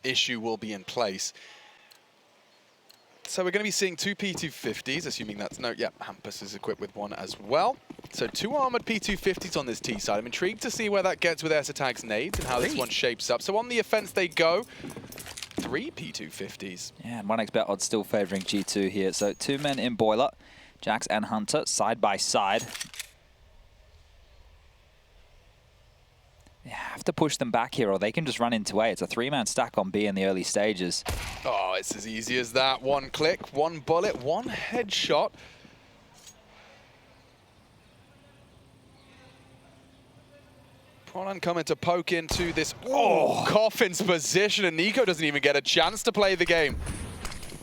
issue will be in place. So we're going to be seeing 2 P250s, assuming that's no, yeah, hampus is equipped with one as well. So 2 armored P250s on this T side. I'm intrigued to see where that gets with Air's nades and how this one shapes up. So on the offense they go. 3 P250s. Yeah, and 1xBet odds still favoring G2 here. So 2 men in Boiler, Jax and Hunter side by side. You have to push them back here or they can just run into A. It's a 3-man stack on B in the early stages. Oh, it's as easy as that. 1 click, 1 bullet, 1 headshot. Brollan coming to poke into this coffin's position, and Nico doesn't even get a chance to play the game.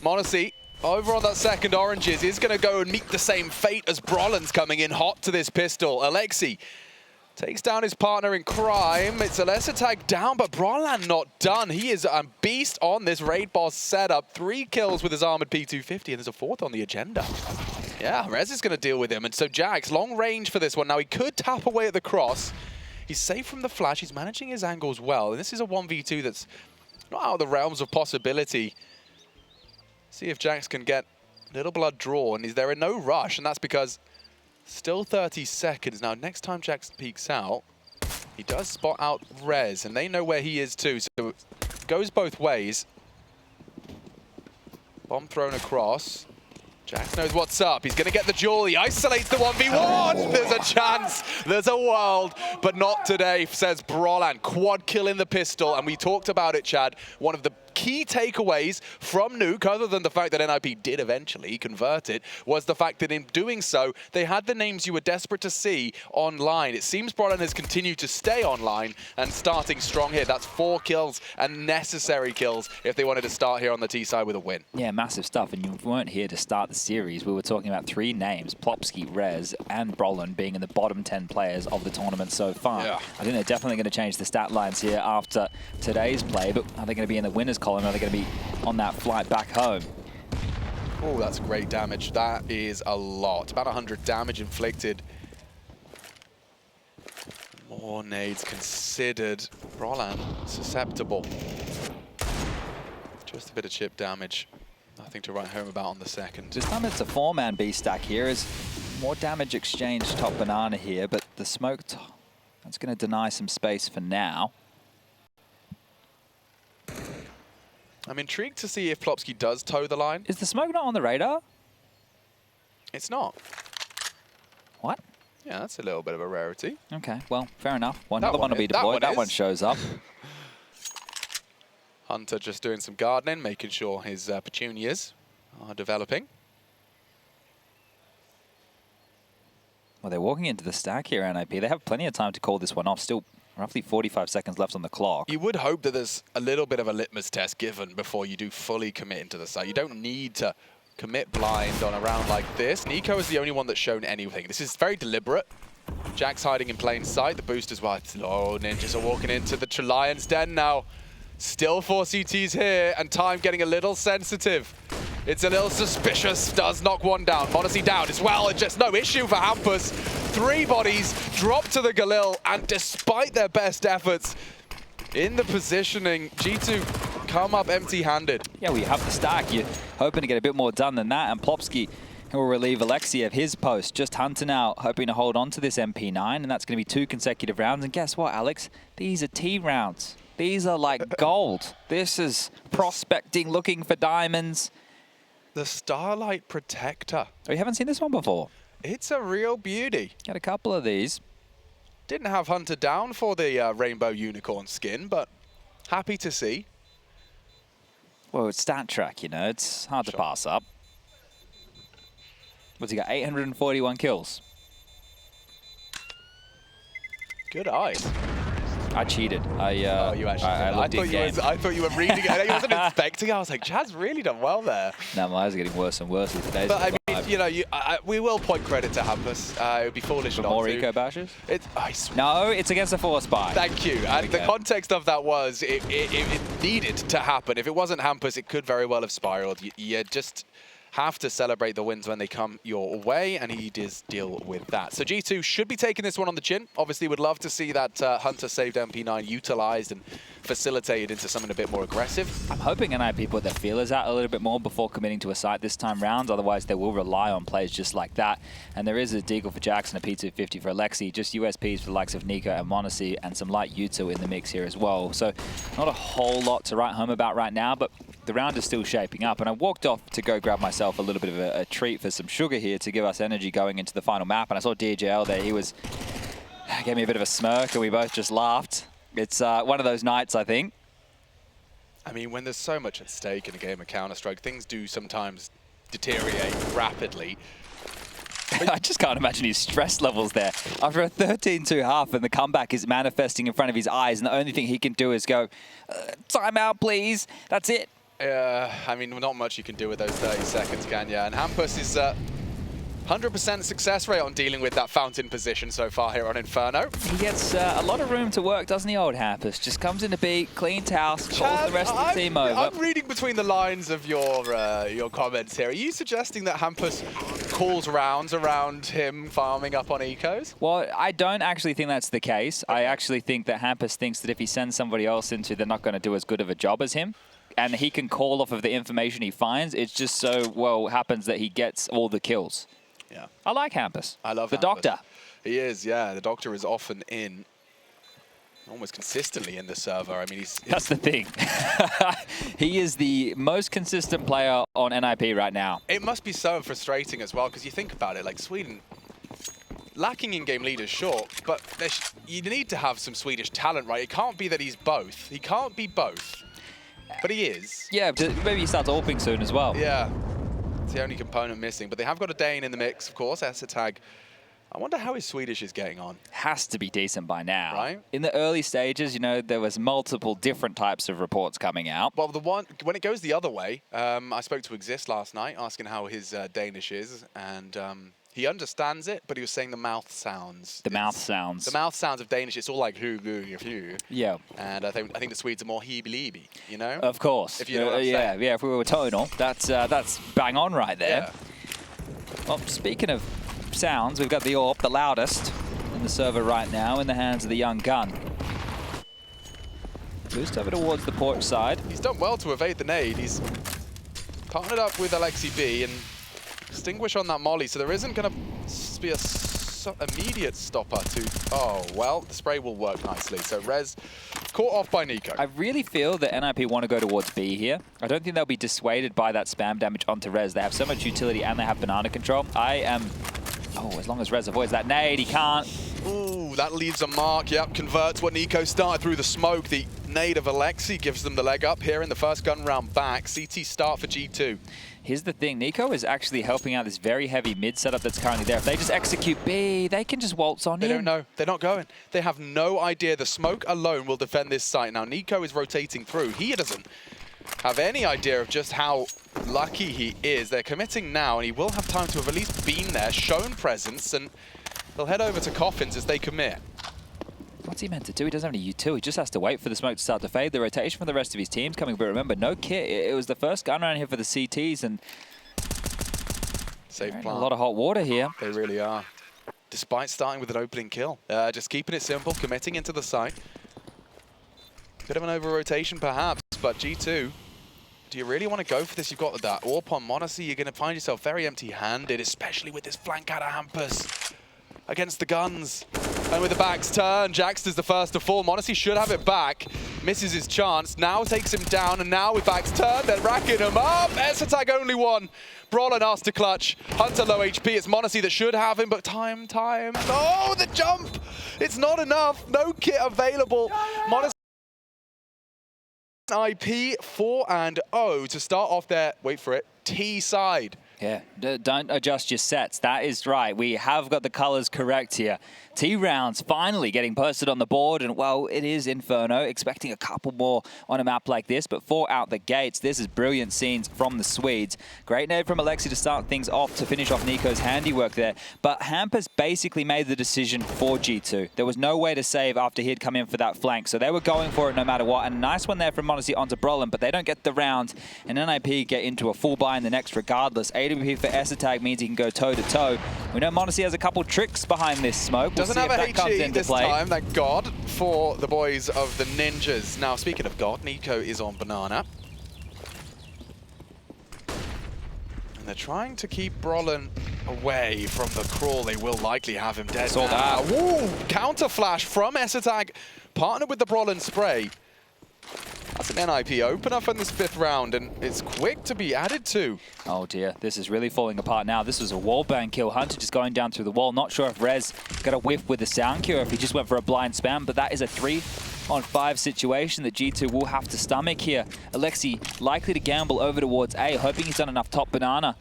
m0NESY over on that second oranges is going to go and meet the same fate as Brollan's coming in hot to this pistol. Alexi takes down his partner in crime. It's a lesser tag down, but Brollan not done. He is a beast on this raid boss setup. 3 kills with his armored P250, and there's a 4th on the agenda. Yeah, Rez is going to deal with him, and so Jax, long range for this one. Now he could tap away at the cross. He's safe from the flash. He's managing his angles well, and this is a 1v2 that's not out of the realms of possibility. See if Jax can get little blood drawn. They're in no rush, and that's because still 30 seconds. Now, next time Jax peeks out, he does spot out Rez, and they know where he is too, so it goes both ways. Bomb thrown across. Jax knows what's up. He's going to get the jewel. He isolates the 1v1. There's a chance. There's a world, but not today, says Brollan. Quad kill in the pistol, and we talked about it, Chad. One of the key takeaways from Nuke, other than the fact that NiP did eventually convert it, was the fact that in doing so, they had the names you were desperate to see online. It seems Brollan has continued to stay online and starting strong here. That's 4 kills and necessary kills if they wanted to start here on the T side with a win. Yeah, massive stuff. And you weren't here to start the series. We were talking about 3 names, Plopsky, Rez, and Brollan being in the bottom 10 players of the tournament so far. Yeah. I think they're definitely going to change the stat lines here after today's play, but are they going to be in the winners column? Are they going to be on that flight back home? Oh, that's great damage. That is a lot. About 100 damage inflicted. More nades considered. Brollan susceptible. Just a bit of chip damage. Nothing to write home about on the second. This time it's a 4-man B stack here. Is more damage exchange top banana here, but the smoke, that's going to deny some space for now. I'm intrigued to see if Plopsky does toe the line. Is the smoke not on the radar? It's not. What? Yeah, that's a little bit of a rarity. Okay, well, fair enough. Another one will be deployed. That one shows up. Hunter just doing some gardening, making sure his petunias are developing. Well, they're walking into the stack here, NiP. They have plenty of time to call this one off. Still roughly 45 seconds left on the clock. You would hope that there's a little bit of a litmus test given before you do fully commit into the site. You don't need to commit blind on a round like this. Nico is the only one that's shown anything. This is very deliberate. Jack's hiding in plain sight. The boosters, well, ninjas are walking into the Lion's Den now. Still 4 CTs here, and time getting a little sensitive. It's a little suspicious. Does knock one down. m0NESY down as well. It's just no issue for hampus. 3 bodies drop to the Galil, and despite their best efforts in the positioning, G2 come up empty-handed. Yeah, well, you have the stack. You're hoping to get a bit more done than that, and Plopsky will relieve Alexi of his post. Just Hunter now hoping to hold on to this MP9, and that's going to be 2 consecutive rounds. And guess what, Alex? These are T rounds. These are like gold. This is prospecting, looking for diamonds. The Starlight Protector. Oh, you haven't seen this one before? It's a real beauty. Got a couple of these. Didn't have Hunter down for the Rainbow Unicorn skin, but happy to see. Well, it's stat track, you know. It's hard to pass up. What's he got? 841 kills. Good eyes. I cheated. Oh, you actually I thought you were reading it. I wasn't inspecting. I was like, Chad's really done well there. No, my eyes are getting worse and worse with today's. But I mean, you know, we will point credit to hampus. It would be foolish not to. More eco bashes? No, it's against a force buy. Thank you. And the context of that was it needed to happen. If it wasn't hampus, it could very well have spiraled. You just have to celebrate the wins when they come your way, and he does deal with that. So G2 should be taking this one on the chin. Obviously, would love to see that Hunter saved MP9 utilized and facilitated into something a bit more aggressive. I'm hoping NiP put their feelers out a little bit more before committing to a site this time round. Otherwise, they will rely on plays just like that. And there is a Deagle for Jax and a P250 for Alexi. Just USPs for the likes of NiKo and m0NESY, and some light U2 in the mix here as well. So not a whole lot to write home about right now, but the round is still shaping up. And I walked off to go grab myself a little bit of a treat for some sugar here to give us energy going into the final map. And I saw DJL there. He gave me a bit of a smirk, and we both just laughed. It's one of those nights, I think. I mean, when there's so much at stake in a game of Counter-Strike, things do sometimes deteriorate rapidly. I just can't imagine his stress levels there. After a 13-2 half and the comeback is manifesting in front of his eyes, and the only thing he can do is go, timeout, please. That's it. I mean, not much you can do with those 30 seconds, can you? And hampus is 100% success rate on dealing with that fountain position so far here on Inferno. He gets a lot of room to work, doesn't he, old hampus? Just comes in to beat, cleans house, calls the rest of the team over. I'm reading between the lines of your comments here. Are you suggesting that hampus calls rounds around him farming up on ecos? Well, I don't actually think that's the case. I actually think that hampus thinks that if he sends somebody else into, they're not going to do as good of a job as him. And he can call off of the information he finds. It's just so well happens that he gets all the kills. Yeah. I like hampus. I love the hampus. Doctor. He is, yeah. The Doctor is often in, almost consistently in the server. I mean, That's the thing. He is the most consistent player on NiP right now. It must be so frustrating as well, because you think about it, like Sweden, lacking in-game leaders, sure, but you need to have some Swedish talent, right? It can't be that he's both. He can't be both. But he is. Yeah, maybe he starts AWPing soon as well. Yeah. It's the only component missing. But they have got a Dane in the mix, of course, Tag. I wonder how his Swedish is getting on. Has to be decent by now. Right. In the early stages, you know, there was multiple different types of reports coming out. Well, when it goes the other way, I spoke to Exist last night, asking how his Danish is, and he understands it, but he was saying the mouth sounds. The mouth sounds. The mouth sounds of Danish, it's all like hu, gu, hu. Yeah. And I think the Swedes are more heebie-leebie, you know? Of course. If you know what I'm saying. Yeah, if we were tonal, that's bang on right there. Yeah. Well, speaking of sounds, we've got the AWP, the loudest in the server right now, in the hands of the young gun. Boost over towards the porch side. He's done well to evade the nade. He's partnered up with Alexi B and extinguish on that molly, so there isn't going to be a immediate stopper to... Oh, well, the spray will work nicely. So Rez caught off by NiKo. I really feel that NiP want to go towards B here. I don't think they'll be dissuaded by that spam damage onto Rez. They have so much utility and they have banana control. I am... Oh, as long as Rez avoids that nade, he can't. Ooh, that leaves a mark. Yep, converts what NiKo started through the smoke. The nade of Alexi gives them the leg up here in the first gun round back. CT start for G2. Here's the thing, NiKo is actually helping out this very heavy mid setup that's currently there. If they just execute B, they can just waltz on in. They don't know. They're not going. They have no idea. The smoke alone will defend this site. Now, NiKo is rotating through. He doesn't have any idea of just how lucky he is. They're committing now, and he will have time to have at least been there, shown presence, and they'll head over to Coffins as they commit. What's he meant to do? He doesn't have any U2. He just has to wait for the smoke to start to fade. The rotation from the rest of his team's coming, but remember, no kit. It was the first gun round here for the CTs, and Safe plant. a lot of hot water here. They really are. Despite starting with an opening kill. Just keeping it simple, committing into the site. Bit of an over-rotation perhaps, but G2, do you really want to go for this? You've got that AWP on m0NESY. You're going to find yourself very empty-handed, especially with this flank out of hampus against the guns. And with the backs turned, Jax is the first to fall. m0NESY should have it back. Misses his chance. Now takes him down, and now with backs turned, they're racking him up. Tag only one. Brollan asked to clutch. Hunter low HP. It's m0NESY that should have him, but time. Oh, the jump! It's not enough. No kit available. m0NESY IP 4-0 to start off their, wait for it, T side. Yeah, don't adjust your sets. That is right. We have got the colors correct here. T rounds finally getting posted on the board, and well, it is Inferno. Expecting a couple more on a map like this, but 4 out the gates. This is brilliant scenes from the Swedes. Great nade from Alexi to start things off to finish off NiKo's handiwork there. But hampus basically made the decision for G2. There was no way to save after he'd come in for that flank, so they were going for it no matter what. And a nice one there from m0NESY onto Brollan, but they don't get the round, and NiP get into a full buy in the next regardless. 8 AWP for Esatag means he can go toe-to-toe. We know m0NESY has a couple tricks behind this smoke. We'll Doesn't see have if a that comes HE into this play. time, thank God, for the boys of the Ninjas. Now, speaking of God, NiP is on Banana. And they're trying to keep Brollan away from the crawl. They will likely have him dead Saw now. that. Woo! Counter flash from Esatag, partnered with the Brollan spray. That's an NiP opener from this 5th round, and it's quick to be added to. Oh dear, this is really falling apart now. This was a wallbang kill. Hunter just going down through the wall. Not sure if Rez got a whiff with the sound cure, if he just went for a blind spam, but that is a 3-on-5 situation that G2 will have to stomach here. Alexi likely to gamble over towards A, hoping he's done enough top banana.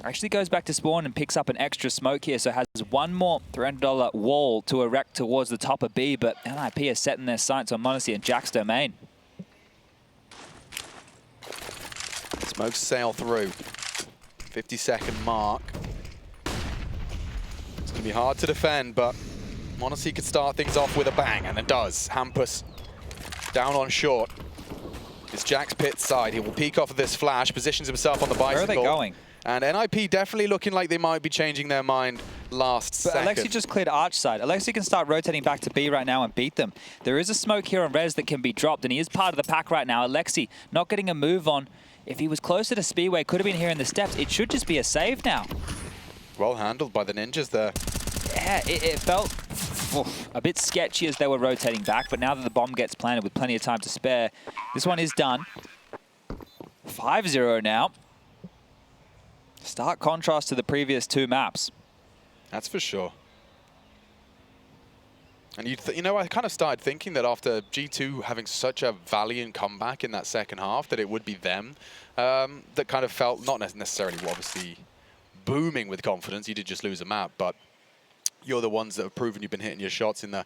Actually goes back to spawn and picks up an extra smoke here, so has one more $300 wall to erect towards the top of B, but NiP is setting their sights on m0NESY and Jack's domain. Smokes sail through. 50-second mark. It's going to be hard to defend, but m0NESY could start things off with a bang, and it does. hampus down on short. It's Jack's pit side. He will peek off of this flash, positions himself on the bicycle. Where are they going? And NiP definitely looking like they might be changing their mind last second. Alexi just cleared arch side. Alexi can start rotating back to B right now and beat them. There is a smoke here on Rez that can be dropped, and he is part of the pack right now. Alexi not getting a move on. If he was closer to Speedway, could have been here in the steps. It should just be a save now. Well handled by the Ninjas there. Yeah, it felt a bit sketchy as they were rotating back, but now that the bomb gets planted with plenty of time to spare, this one is done. 5-0 now. Stark contrast to the previous 2 maps. That's for sure. And you know, I kind of started thinking that after G2 having such a valiant comeback in that second half, that it would be them that kind of felt, not necessarily obviously booming with confidence. You did just lose a map, but you're the ones that have proven you've been hitting your shots in the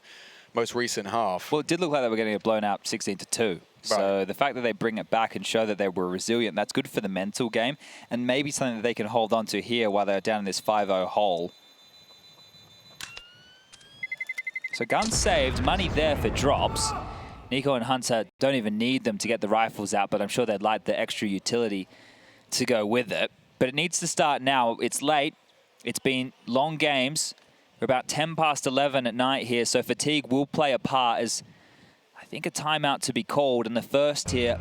most recent half. Well, it did look like they were getting it blown out 16-2. Right. So the fact that they bring it back and show that they were resilient, that's good for the mental game, and maybe something that they can hold on to here while they're down in this 5-0 hole. So guns saved, money there for drops. NiKo and Hunter don't even need them to get the rifles out, but I'm sure they'd like the extra utility to go with it. But it needs to start now. It's late. It's been long games. We're about 10 past 11 at night here, so fatigue will play a part as I think a timeout to be called. And the first here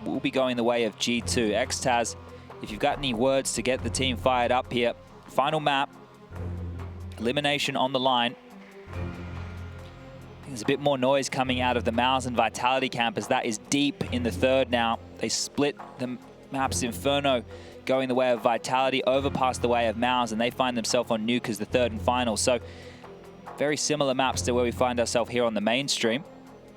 will be going the way of G2. Xtaz, if you've got any words to get the team fired up here, final map, elimination on the line. There's a bit more noise coming out of the Mouse and Vitality camp as that is deep in the 3rd now. They split the maps. Inferno going the way of Vitality, overpass the way of Mouse, and they find themselves on Nuke as the 3rd and final. So very similar maps to where we find ourselves here on the mainstream.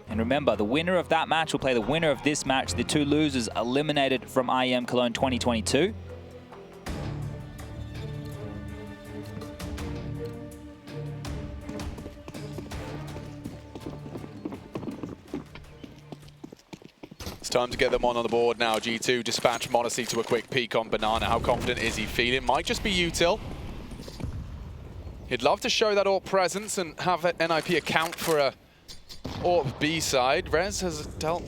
And remember, the winner of that match will play the winner of this match. The 2 losers eliminated from IEM Cologne 2022. It's time to get them on the board now. G2 dispatch m0NESY to a quick peek on Banana. How confident is he feeling? Might just be util. He'd love to show that AWP presence and have NiP account for a AWP B side. Rez has dealt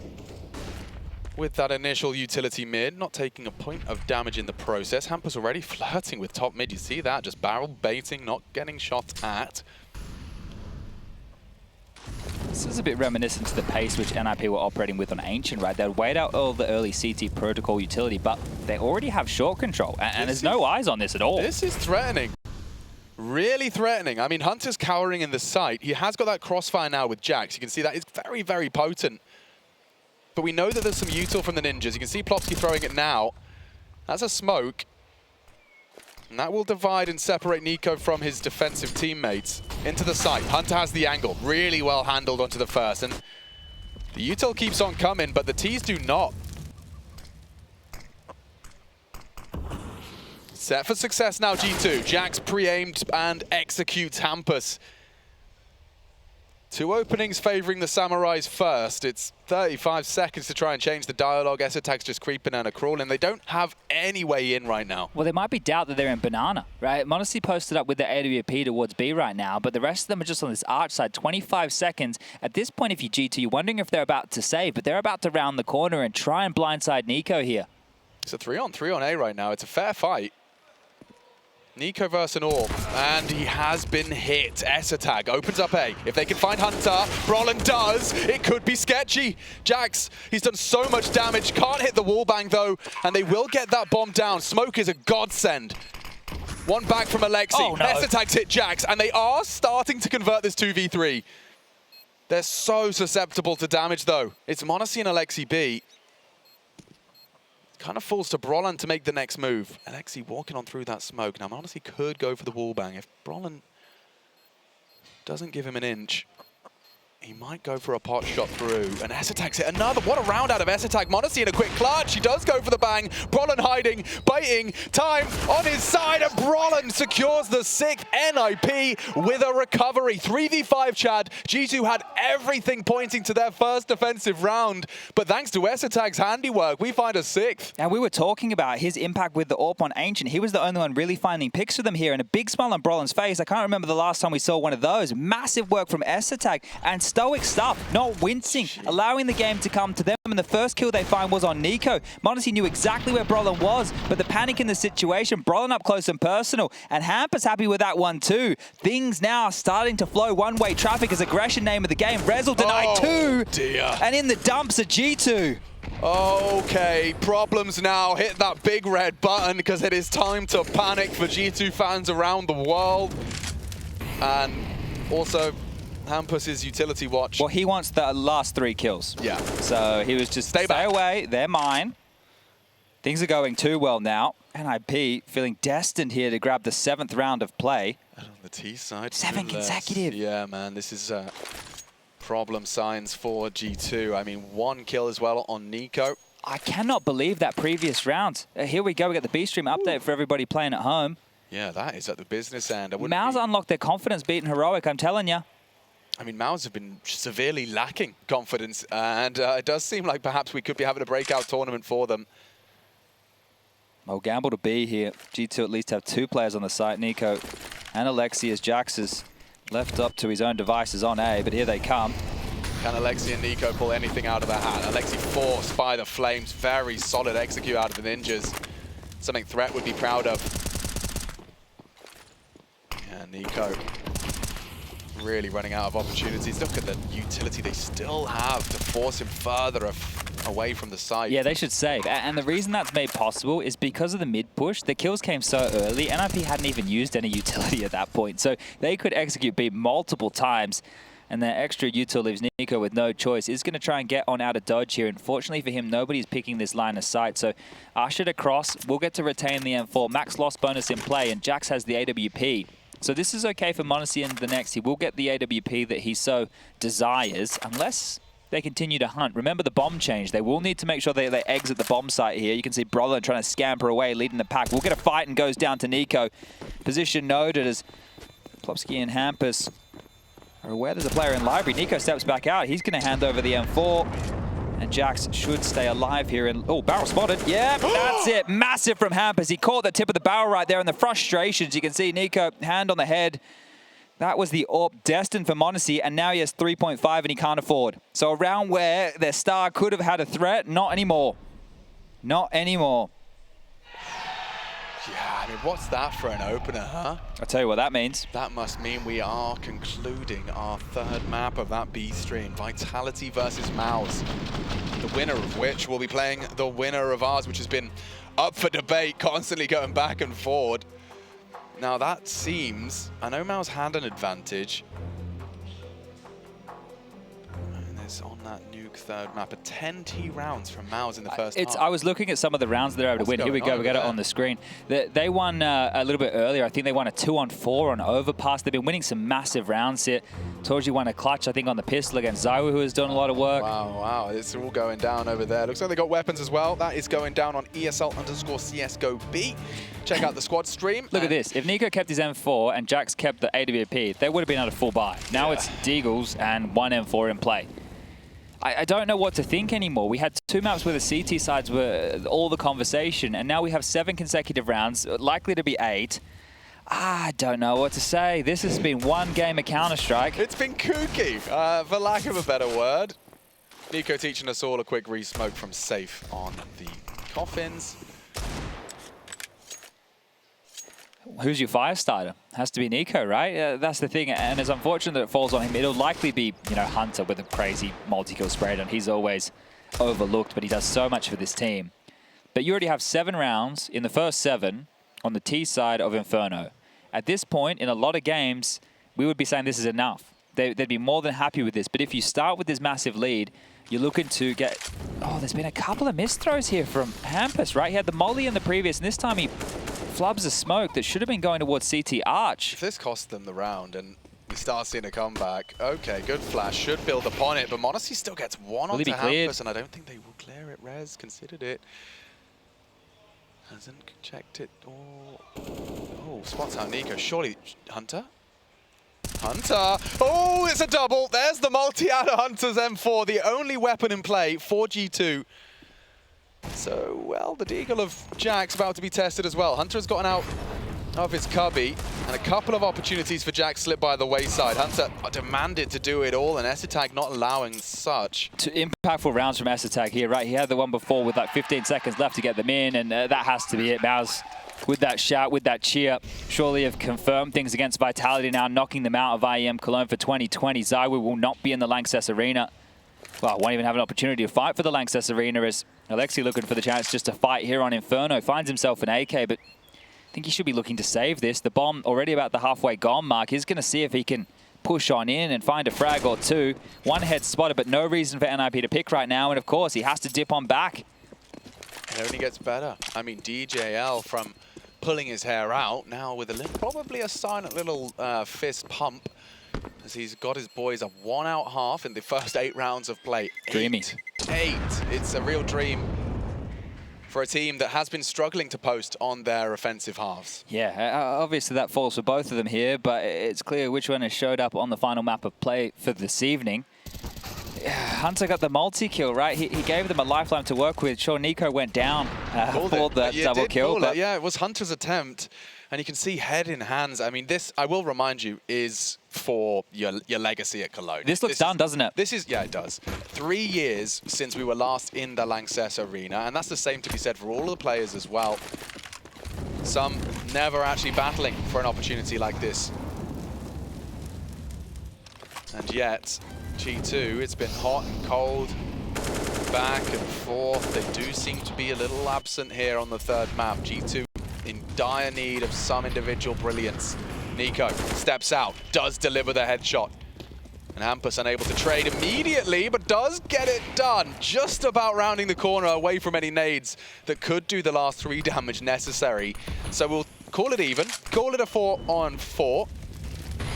with that initial utility mid, not taking a point of damage in the process. hampus already flirting with top mid. You see that? Just barrel baiting, not getting shot at. This is a bit reminiscent to the pace which NiP were operating with on Ancient, right? They'd wait out all the early CT protocol utility, but they already have short control, and there's no eyes on this at all. This is threatening. Really threatening. I mean, Hunter's cowering in the site. He has got that crossfire now with Jax. You can see that is very, very potent. But we know that there's some util from the Ninjas. You can see Plopsky throwing it now. That's a smoke. And that will divide and separate NiKo from his defensive teammates into the site. Hunter has the angle. Really well handled onto the first. And the util keeps on coming, but the Ts do not. Set for success now, G2. Jax pre-aimed and executes hampus. 2 openings favoring the Samurais first. It's 35 seconds to try and change the dialogue. Esatag's just creeping and a crawling. They don't have any way in right now. Well, there might be doubt that they're in Banana, right? m0NESY posted up with the AWP towards B right now, but the rest of them are just on this arch side. 25 seconds. At this point, if you're G2, you're wondering if they're about to save, but they're about to round the corner and try and blindside NiKo here. It's a 3-on-3 on A right now. It's a fair fight. NiKo versus an AWP, and he has been hit. S-Attack opens up A. If they can find Hunter, Brollan does. It could be sketchy. Jax, he's done so much damage. Can't hit the wallbang though, and they will get that bomb down. Smoke is a godsend. One back from Alexi. Oh, no. S-Attack's hit Jax, and they are starting to convert this 2v3. They're so susceptible to damage though. It's m0NESY and Alexi B. Kind of falls to Brollan to make the next move. Alexi walking on through that smoke. Now, m0NESY could go for the wallbang. If Brollan doesn't give him an inch, he might go for a pot shot through. And S-Attack's hit another. What a round out of S-Attack. m0NESY in a quick clutch. He does go for the bang. Brollan hiding, baiting, time on his side. And Brollan secures the 6th NiP with a recovery. 3v5, Chad. G2 had everything pointing to their first defensive round. But thanks to S-Attack's handiwork, we find a 6th. And we were talking about his impact with the AWP on Ancient. He was the only one really finding picks for them here. And a big smile on Brollan's face. I can't remember the last time we saw one of those. Massive work from S-Attack. And stoic stuff, not wincing, allowing the game to come to them. And the first kill they find was on NiKo. m0NESY knew exactly where Brollan was, but the panic in the situation, Brollan up close and personal, and hampus happy with that one too. Things now are starting to flow. One-way traffic is aggression name of the game. Rezel denied two, dear. And in the dumps are G2. Okay, problems now. Hit that big red button because it is time to panic for G2 fans around the world. And also, hampus' utility watch. Well, he wants the last 3 kills. Yeah. So he was just stay away, they're mine. Things are going too well now. NiP feeling destined here to grab the 7th round of play. And on the T side, 7 consecutive. Yeah, man, this is problem signs for G2. I mean, 1 kill as well on NiKo. I cannot believe that previous round. Here we go, we got the B-Stream update for everybody playing at home. Yeah, that is at the business end. MOUZ unlocked their confidence beating Heroic, I'm telling you. I mean, MOUZ have been severely lacking confidence, and it does seem like perhaps we could be having a breakout tournament for them. Well, gamble to be here. G2 at least have 2 players on the site, NiKo and Alexi, as Jax is left up to his own devices on A, but here they come. Can Alexi and NiKo pull anything out of the hat? Alexi forced by the Flames. Very solid execute out of the Ninjas. Something Threat would be proud of. Yeah, NiKo really running out of opportunities. Look at the utility they still have to force him further away from the site. Yeah, they should save. And the reason that's made possible is because of the mid push. The kills came so early. NiP hadn't even used any utility at that point. So they could execute B multiple times. And their extra util leaves NiKo with no choice. Is going to try and get on out of dodge here. Unfortunately for him, nobody's picking this line of sight. So ushered across. We'll get to retain the M4. Max loss bonus in play. And Jax has the AWP. So this is okay for m0NESY into the next. He will get the AWP that he so desires, unless they continue to hunt. Remember the bomb change. They will need to make sure they exit the bomb site here. You can see Brollan trying to scamper away, leading the pack. We'll get a fight and goes down to NiKo. Position noted as Plopsky and hampus are aware there's a player in library. NiKo steps back out. He's going to hand over the M4. And Jax should stay alive here. And oh, barrel spotted. Yeah, that's it. Massive from hampus. He caught the tip of the barrel right there, and the frustrations. You can see NiKo, hand on the head. That was the AWP destined for m0NESY, and now he has 3.5 and he can't afford. So a round where their star could have had a threat, not anymore. Not anymore. Yeah, I mean, what's that for an opener, huh? I'll tell you what that means. That must mean we are concluding our 3rd map of that B stream. Vitality versus MOUZ. The winner of which will be playing the winner of ours, which has been up for debate, constantly going back and forward. Now that seems, I know MOUZ had an advantage. And there's on that nuke 3rd map, 10 T rounds from MOUZ in the first half. I was looking at some of the rounds they're able to win. Here we go, we got it on the screen. They won a little bit earlier. I think they won a 2-on-4 on Overpass. They've been winning some massive rounds here. Torji won a clutch, I think, on the pistol against Zaiwu, who has done a lot of work. Wow, wow, it's all going down over there. Looks like they got weapons as well. That is going down on ESL_CSGO B. Check out the squad stream. Look at this. If NiKo kept his M4 and Jax kept the AWP, they would have been at a full buy. Now it's Deagles and 1 M4 in play. I don't know what to think anymore. We had 2 maps where the CT sides were all the conversation, and now we have 7 consecutive rounds, likely to be 8. I don't know what to say. This has been one game of Counter-Strike. It's been kooky, for lack of a better word. NiKo teaching us all a quick re-smoke from safe on the coffins. who's your fire starter? Has to be NiP, right? That's the thing, and it's unfortunate that it falls on him. It'll likely be, you know, Hunter with a crazy multi-kill spray on. He's always overlooked, but he does so much for this team. But you already have 7 rounds in the first 7 on the T side of Inferno. At this point, in a lot of games, we would be saying this is enough. They'd be more than happy with this. But if you start with this massive lead, you're looking to get... Oh, there's been a couple of missed throws here from hampus, right? He had the molly in the previous, and this time he flubs a smoke that should have been going towards CT Arch. If this cost them the round and we start seeing a comeback, okay, good flash, should build upon it, but Monacy still gets one onto hampus, and I don't think they will clear it. Rez considered it. Hasn't checked it. Oh, spots out NiP. Surely Hunter? Hunter! Oh, it's a double. There's the multi out of Hunter's M4, the only weapon in play for G2. So, well, the deagle of Jack's about to be tested as well. Hunter has gotten out of his cubby, and a couple of opportunities for Jack slip by the wayside. Hunter demanded to do it all, and Esitag not allowing such. 2 impactful rounds from Esitag here, right? He had the one before with like 15 seconds left to get them in, and that has to be it. Mouse with that shout, with that cheer, surely have confirmed things against Vitality now, knocking them out of IEM Cologne for 2020. Zywi will not be in the Lanxess Arena. Well, won't even have an opportunity to fight for the Lanxess Arena, as Alexi looking for the chance just to fight here on Inferno. Finds himself an AK, but I think he should be looking to save this. The bomb already about the halfway gone mark. He's going to see if he can push on in and find a frag or 2. One head spotted, but no reason for NiP to pick right now. And of course, he has to dip on back. It only gets better. I mean, DJL from pulling his hair out, now with probably a silent little fist pump, as he's got his boys a 1-out half in the first 8 rounds of play. Dreamy. 8. It's a real dream for a team that has been struggling to post on their offensive halves. Yeah, obviously that falls for both of them here, but it's clear which one has showed up on the final map of play for this evening. Hunter got the multi-kill, right? He gave them a lifeline to work with. Sure, NiP went down for that double kill. But yeah, it was Hunter's attempt, and you can see head in hands. I mean, this, I will remind you, is for your legacy at Cologne. This looks done, doesn't it? This is, yeah, it does. 3 years since we were last in the Lanxess Arena, and that's the same to be said for all of the players as well. Some never actually battling for an opportunity like this. And yet, G2, it's been hot and cold, back and forth. They do seem to be a little absent here on the 3rd map. G2 in dire need of some individual brilliance. NiP steps out, does deliver the headshot. And hampus unable to trade immediately, but does get it done. Just about rounding the corner away from any nades that could do the last 3 damage necessary. So we'll call it even, call it a 4-on-4.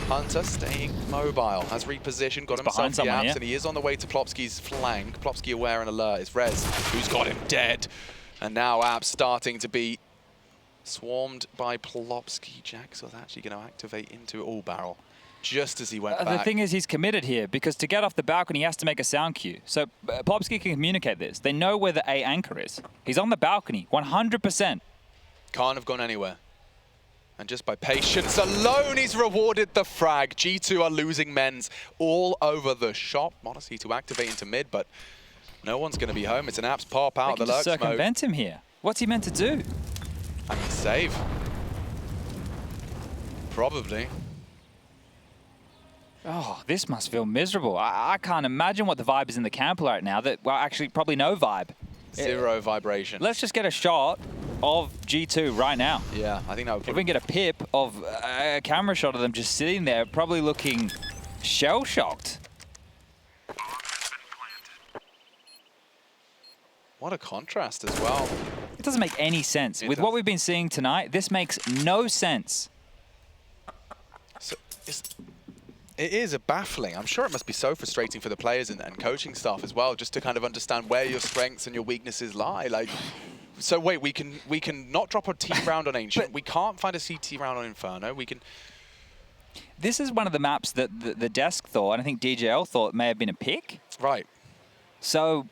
Hunter staying mobile, has repositioned, got himself the apps, and he is on the way to Plopski's flank. Plopski aware and alert is Rez, who's got him dead. And now apps starting to be swarmed by Plopski. Jax was actually going to activate into all barrel just as he went back. The thing is, he's committed here, because to get off the balcony, he has to make a sound cue. So Plopski can communicate this. They know where the A anchor is. He's on the balcony, 100%. Can't have gone anywhere. And just by patience alone, he's rewarded the frag. G2 are losing men's all over the shop. Monacy to activate into mid, but no one's going to be home. It's an apps pop out of the lurk smoke. Circumvent him here. What's he meant to do? I mean, save. Probably. Oh, this must feel miserable. I can't imagine what the vibe is in the camp right now. That, well, actually, probably no vibe. 0 vibration. Let's just get a shot of G2 right now. Yeah, I think that would. If we can get a pip of a camera shot of them just sitting there, probably looking shell-shocked. What a contrast as well. It doesn't make any sense. With what we've been seeing tonight, this makes no sense. So it is baffling. I'm sure it must be so frustrating for the players and coaching staff as well, just to kind of understand where your strengths and your weaknesses lie. Like, so wait, we can not drop a T round on Ancient. We can't find a CT round on Inferno. We can. This is one of the maps that the desk thought, and I think DJL thought may have been a pick. Right. So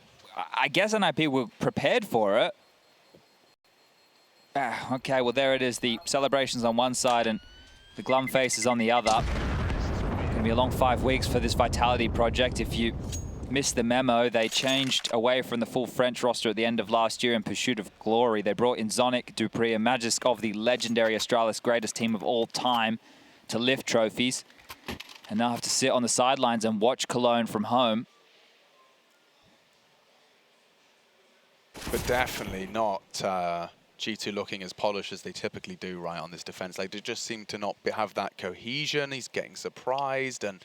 I guess NiP were prepared for it. Okay, well there it is. The celebrations on one side and the glum faces on the other. Going to be a long 5 weeks for this Vitality project. If you missed the memo. They changed away from the full French roster at the end of last year in pursuit of glory. They brought in Zonic, Dupree, and Magiskov, the legendary Astralis greatest team of all time, to lift trophies. And now have to sit on the sidelines and watch Cologne from home. But definitely not G2 looking as polished as they typically do right on this defense. Like, they just seem to not have that cohesion. He's getting surprised and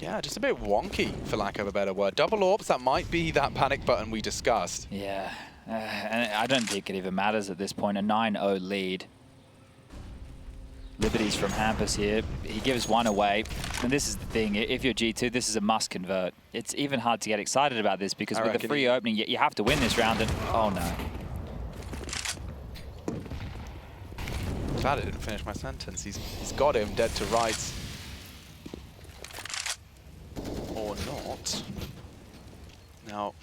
yeah, just a bit wonky, for lack of a better word. Double AWPs, that might be that panic button we discussed. Yeah, and I don't think it even matters at this point. A 9-0 lead. Liberties from hampus here. He gives one away. And this is the thing, if you're G2, this is a must convert. It's even hard to get excited about this because with the free opening, you have to win this round. And oh no. Glad I didn't finish my sentence. He's got him dead to rights. Or not. Now,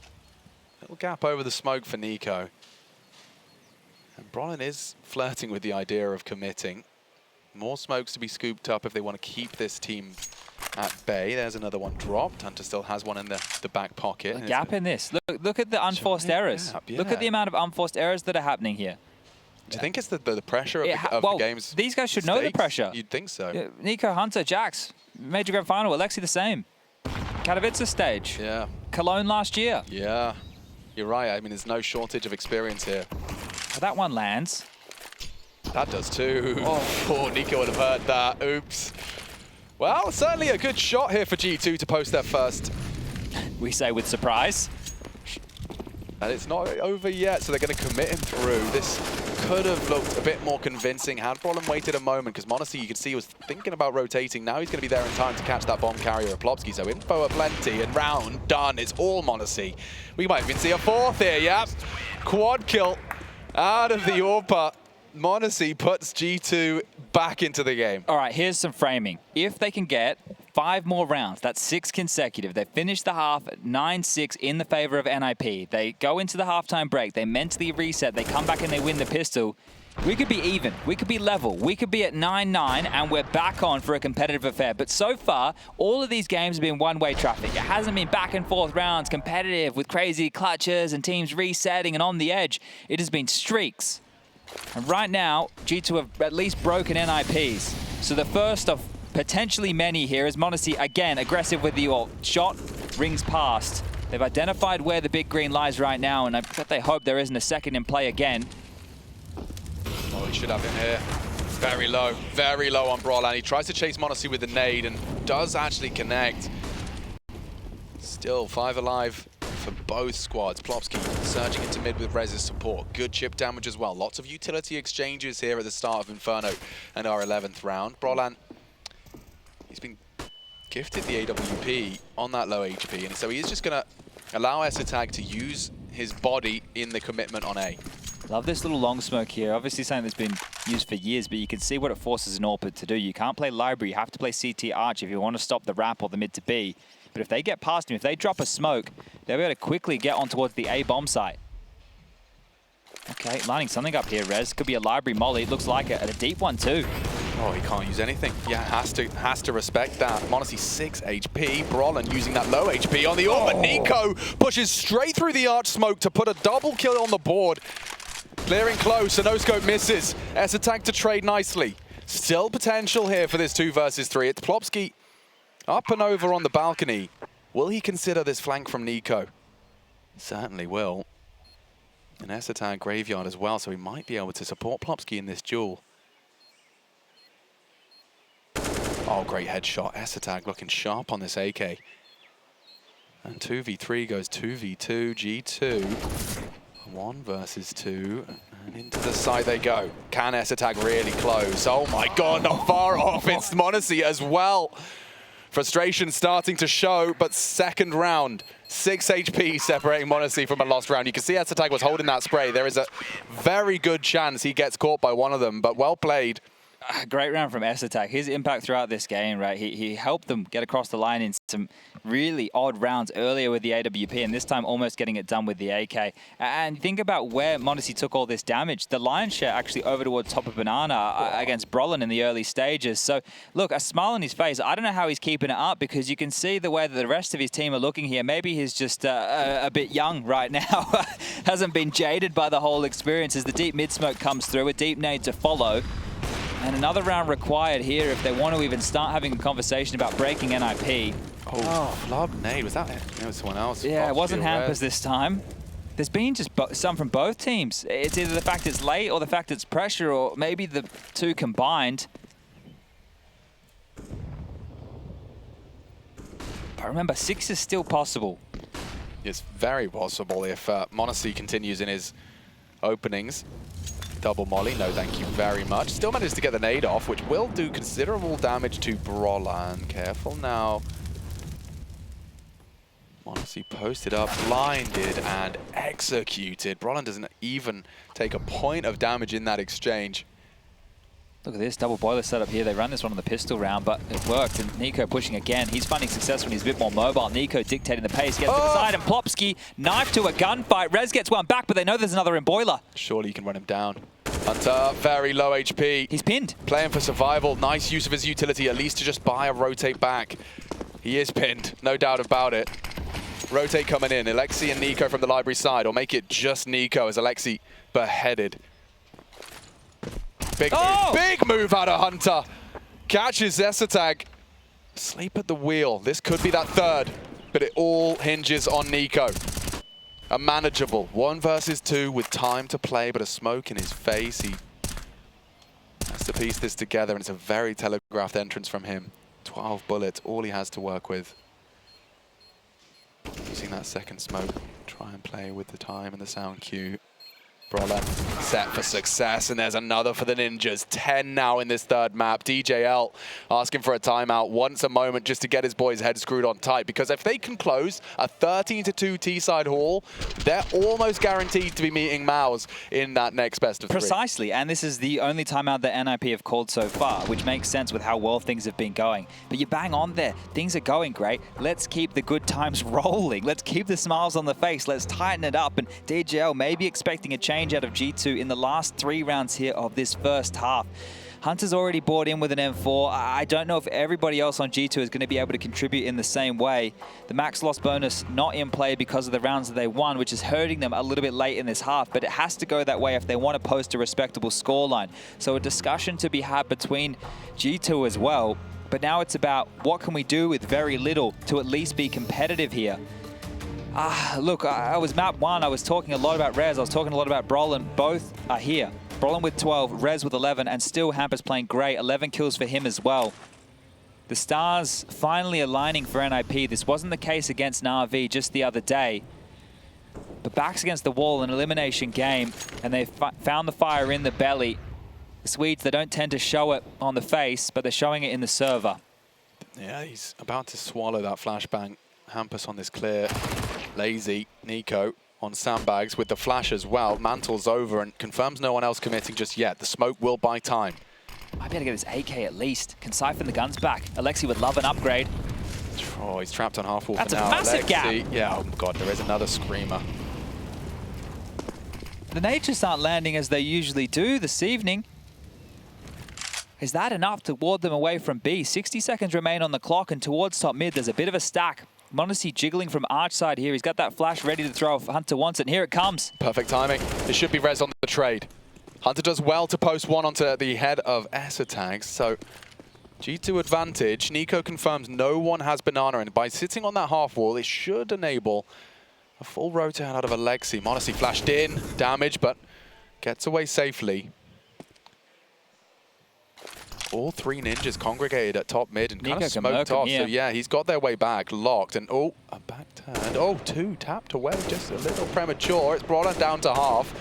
little gap over the smoke for NiP. And Brollan is flirting with the idea of committing. More smokes to be scooped up if they want to keep this team at bay. There's another one dropped. Hunter still has one in the back pocket. A gap in this. Look at the unforced errors. Gap, yeah. Look at the amount of unforced errors that are happening here. Do you think it's the pressure of the game's these guys should know the pressure. You'd think so. Yeah, NiP, Hunter, Jax, major grand final. Alexi the same. Katowice stage. Yeah. Cologne last year. Yeah. You're right. I mean, there's no shortage of experience here. Well, that one lands. That does too. Oh, poor NiP would have heard that. Oops. Well, certainly a good shot here for G2 to post their first. We say with surprise. And it's not over yet, so they're going to commit him through. This could have looked a bit more convincing had Brollan waited a moment, because m0NESY, you can see, was thinking about rotating. Now he's going to be there in time to catch that bomb carrier of Plopsky. So info aplenty, and round done. It's all m0NESY. We might even see a fourth here, yeah. Quad kill out of the AWPer. m0NESY puts G2 back into the game. All right, here's some framing. If they can get 5 more rounds, that's 6 consecutive. They finish the half at 9-6 in the favor of NiP. They go into the halftime break. They mentally reset. They come back and they win the pistol. We could be even. We could be level. We could be at 9-9 and we're back on for a competitive affair. But so far, all of these games have been one-way traffic. It hasn't been back and forth rounds, competitive with crazy clutches and teams resetting and on the edge. It has been streaks. And right now, G2 have at least broken NiPs. So the first of potentially many here is m0NESY, again, aggressive with the ult. Shot rings past. They've identified where the big green lies right now, and I bet they hope there isn't a second in play again. Oh, he should have him here. Very low on Brollan. He tries to chase m0NESY with the nade and does actually connect. Still 5 alive for both squads. Plopsky surging into mid with Rez's support. Good chip damage as well. Lots of utility exchanges here at the start of Inferno and our 11th round. Brollan, he's been gifted the AWP on that low HP, and so he is just going to allow Esatag to use his body in the commitment on A. Love this little long smoke here. Obviously something that's been used for years, but you can see what it forces an AWPer to do. You can't play library. You have to play CT Arch if you want to stop the ramp or the mid to B. But if they get past him, if they drop a smoke, they'll be able to quickly get on towards the A bomb site. Okay, lining something up here, Rez. Could be a library molly. It looks like it. And a deep one too. Oh, he can't use anything. Yeah, has to respect that. m0NESY 6 HP. Brollan using that low HP on the AWP. But NiP pushes straight through the arch smoke to put a double kill on the board. Clearing close, and no scope misses. Esatag to trade nicely. Still potential here for this 2 versus 3. It's Plopsky up and over on the balcony. Will he consider this flank from NiP? Certainly will. And Esatag graveyard as well, so he might be able to support Plopsky in this duel. Oh, great headshot. Esatag looking sharp on this AK. And 2v3 goes 2v2, G2. 1 versus 2, and into the side they go. Can Esatag really close? Oh my god, not far off. It's m0NESY as well. Frustration starting to show, but second round, 6 HP separating m0NESY from a lost round. You can see Esatag was holding that spray. There is a very good chance he gets caught by one of them, but well played. Great round from S-Attack. His impact throughout this game, right? He helped them get across the line in some really odd rounds earlier with the AWP, and this time almost getting it done with the AK. And think about where m0NESY took all this damage. The lion's share actually over towards top of Banana against Brollan in the early stages. So, look, a smile on his face. I don't know how he's keeping it up because you can see the way that the rest of his team are looking here. Maybe he's just a bit young right now. Hasn't been jaded by the whole experience as the deep mid smoke comes through. A deep nade to follow. And another round required here if they want to even start having a conversation about breaking NiP. Oh, flub nade. Was that it? It was someone else. Yeah, it wasn't hampus this time. There's been just some from both teams. It's either the fact it's late or the fact it's pressure or maybe the two combined. But remember, 6 is still possible. It's very possible if m0NESY continues in his openings. Double molly, no thank you very much. Still manages to get the nade off, which will do considerable damage to Brollan. Careful now. m0NESY posted up, blinded, and executed. Brollan doesn't even take a point of damage in that exchange. Look at this, double boiler setup here. They run this one on the pistol round, but it worked. And NiP pushing again. He's finding success when he's a bit more mobile. NiP dictating the pace, gets to the side, and plopski knife to a gunfight. Rez gets one back, but they know there's another in boiler. Surely you can run him down. Hunter, very low HP. He's pinned. Playing for survival. Nice use of his utility, at least to just buy a rotate back. He is pinned, no doubt about it. Rotate coming in. Alexi and NiP from the library side, or make it just NiP as Alexi beheaded. Big move out of Hunter. Catches S-Attack. Sleep at the wheel. This could be that third, but it all hinges on NiP. A manageable 1 versus 2 with time to play, but a smoke in his face. He has to piece this together, and it's a very telegraphed entrance from him. 12 bullets, all he has to work with. Using that second smoke, try and play with the time and the sound cue. Brollan set for success, and there's another for the Ninjas. 10 now in this third map. DJL asking for a timeout, wants a moment just to get his boys' head screwed on tight, because if they can close a 13-2 T-side haul, they're almost guaranteed to be meeting Maus in that next best of 3. Precisely, and this is the only timeout that NiP have called so far, which makes sense with how well things have been going. But you bang on there. Things are going great. Let's keep the good times rolling. Let's keep the smiles on the face. Let's tighten it up. And DJL may be expecting a change out of G2 in the last 3 rounds here of this first half. Hunter's already bought in with an M4. I don't know if everybody else on G2 is going to be able to contribute in the same way. The max loss bonus not in play because of the rounds that they won, which is hurting them a little bit late in this half, but it has to go that way if they want to post a respectable scoreline. So a discussion to be had between G2 as well, but now it's about what can we do with very little to at least be competitive here. Look, I was map 1, I was talking a lot about Rez, I was talking a lot about Brollan. Both are here. Brollan with 12, Rez with 11, and still hampus playing great. 11 kills for him as well. The stars finally aligning for NiP. This wasn't the case against Na'Vi just the other day. But backs against the wall, an elimination game, and they found the fire in the belly. The Swedes, they don't tend to show it on the face, but they're showing it in the server. Yeah, he's about to swallow that flashbang. hampus on this clear. Lazy, NiP on sandbags with the flash as well. Mantles over and confirms no one else committing just yet. The smoke will buy time. Might be able to get his AK at least. Can siphon the guns back. Alexi would love an upgrade. Oh, he's trapped on half wall. That's for now. a massive Alexi, gap. Yeah, oh god, there is another screamer. The nades aren't landing as they usually do this evening. Is that enough to ward them away from B? 60 seconds remain on the clock, and towards top mid, there's a bit of a stack. m0NESY jiggling from arch side here. He's got that flash ready to throw if Hunter wants it, and here it comes. Perfect timing. It should be res on the trade. Hunter does well to post one onto the head of S-Attack, so G2 advantage. NiP confirms no one has banana, and by sitting on that half wall, it should enable a full rotate out of Alexi. m0NESY flashed in, damage, but gets away safely. All three ninjas congregated at top mid and kind of smoked off. So yeah, he's got their way back, locked, and oh, a back turn. Oh, two tapped away, just a little premature. It's Brollan down to half.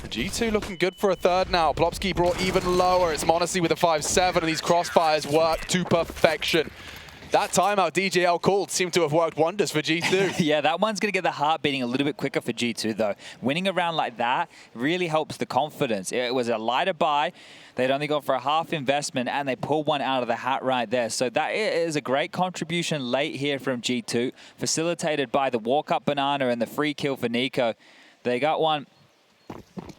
G2 looking good for a third now. plopski brought even lower. It's m0NESY with a 5-7, and these crossfires work to perfection. That timeout DJL called seemed to have worked wonders for G2. Yeah, that one's going to get the heart beating a little bit quicker for G2, though. Winning a round like that really helps the confidence. It was a lighter buy. They'd only gone for a half investment, and they pulled one out of the hat right there. So that is a great contribution late here from G2, facilitated by the walk-up banana and the free kill for NiP. They got one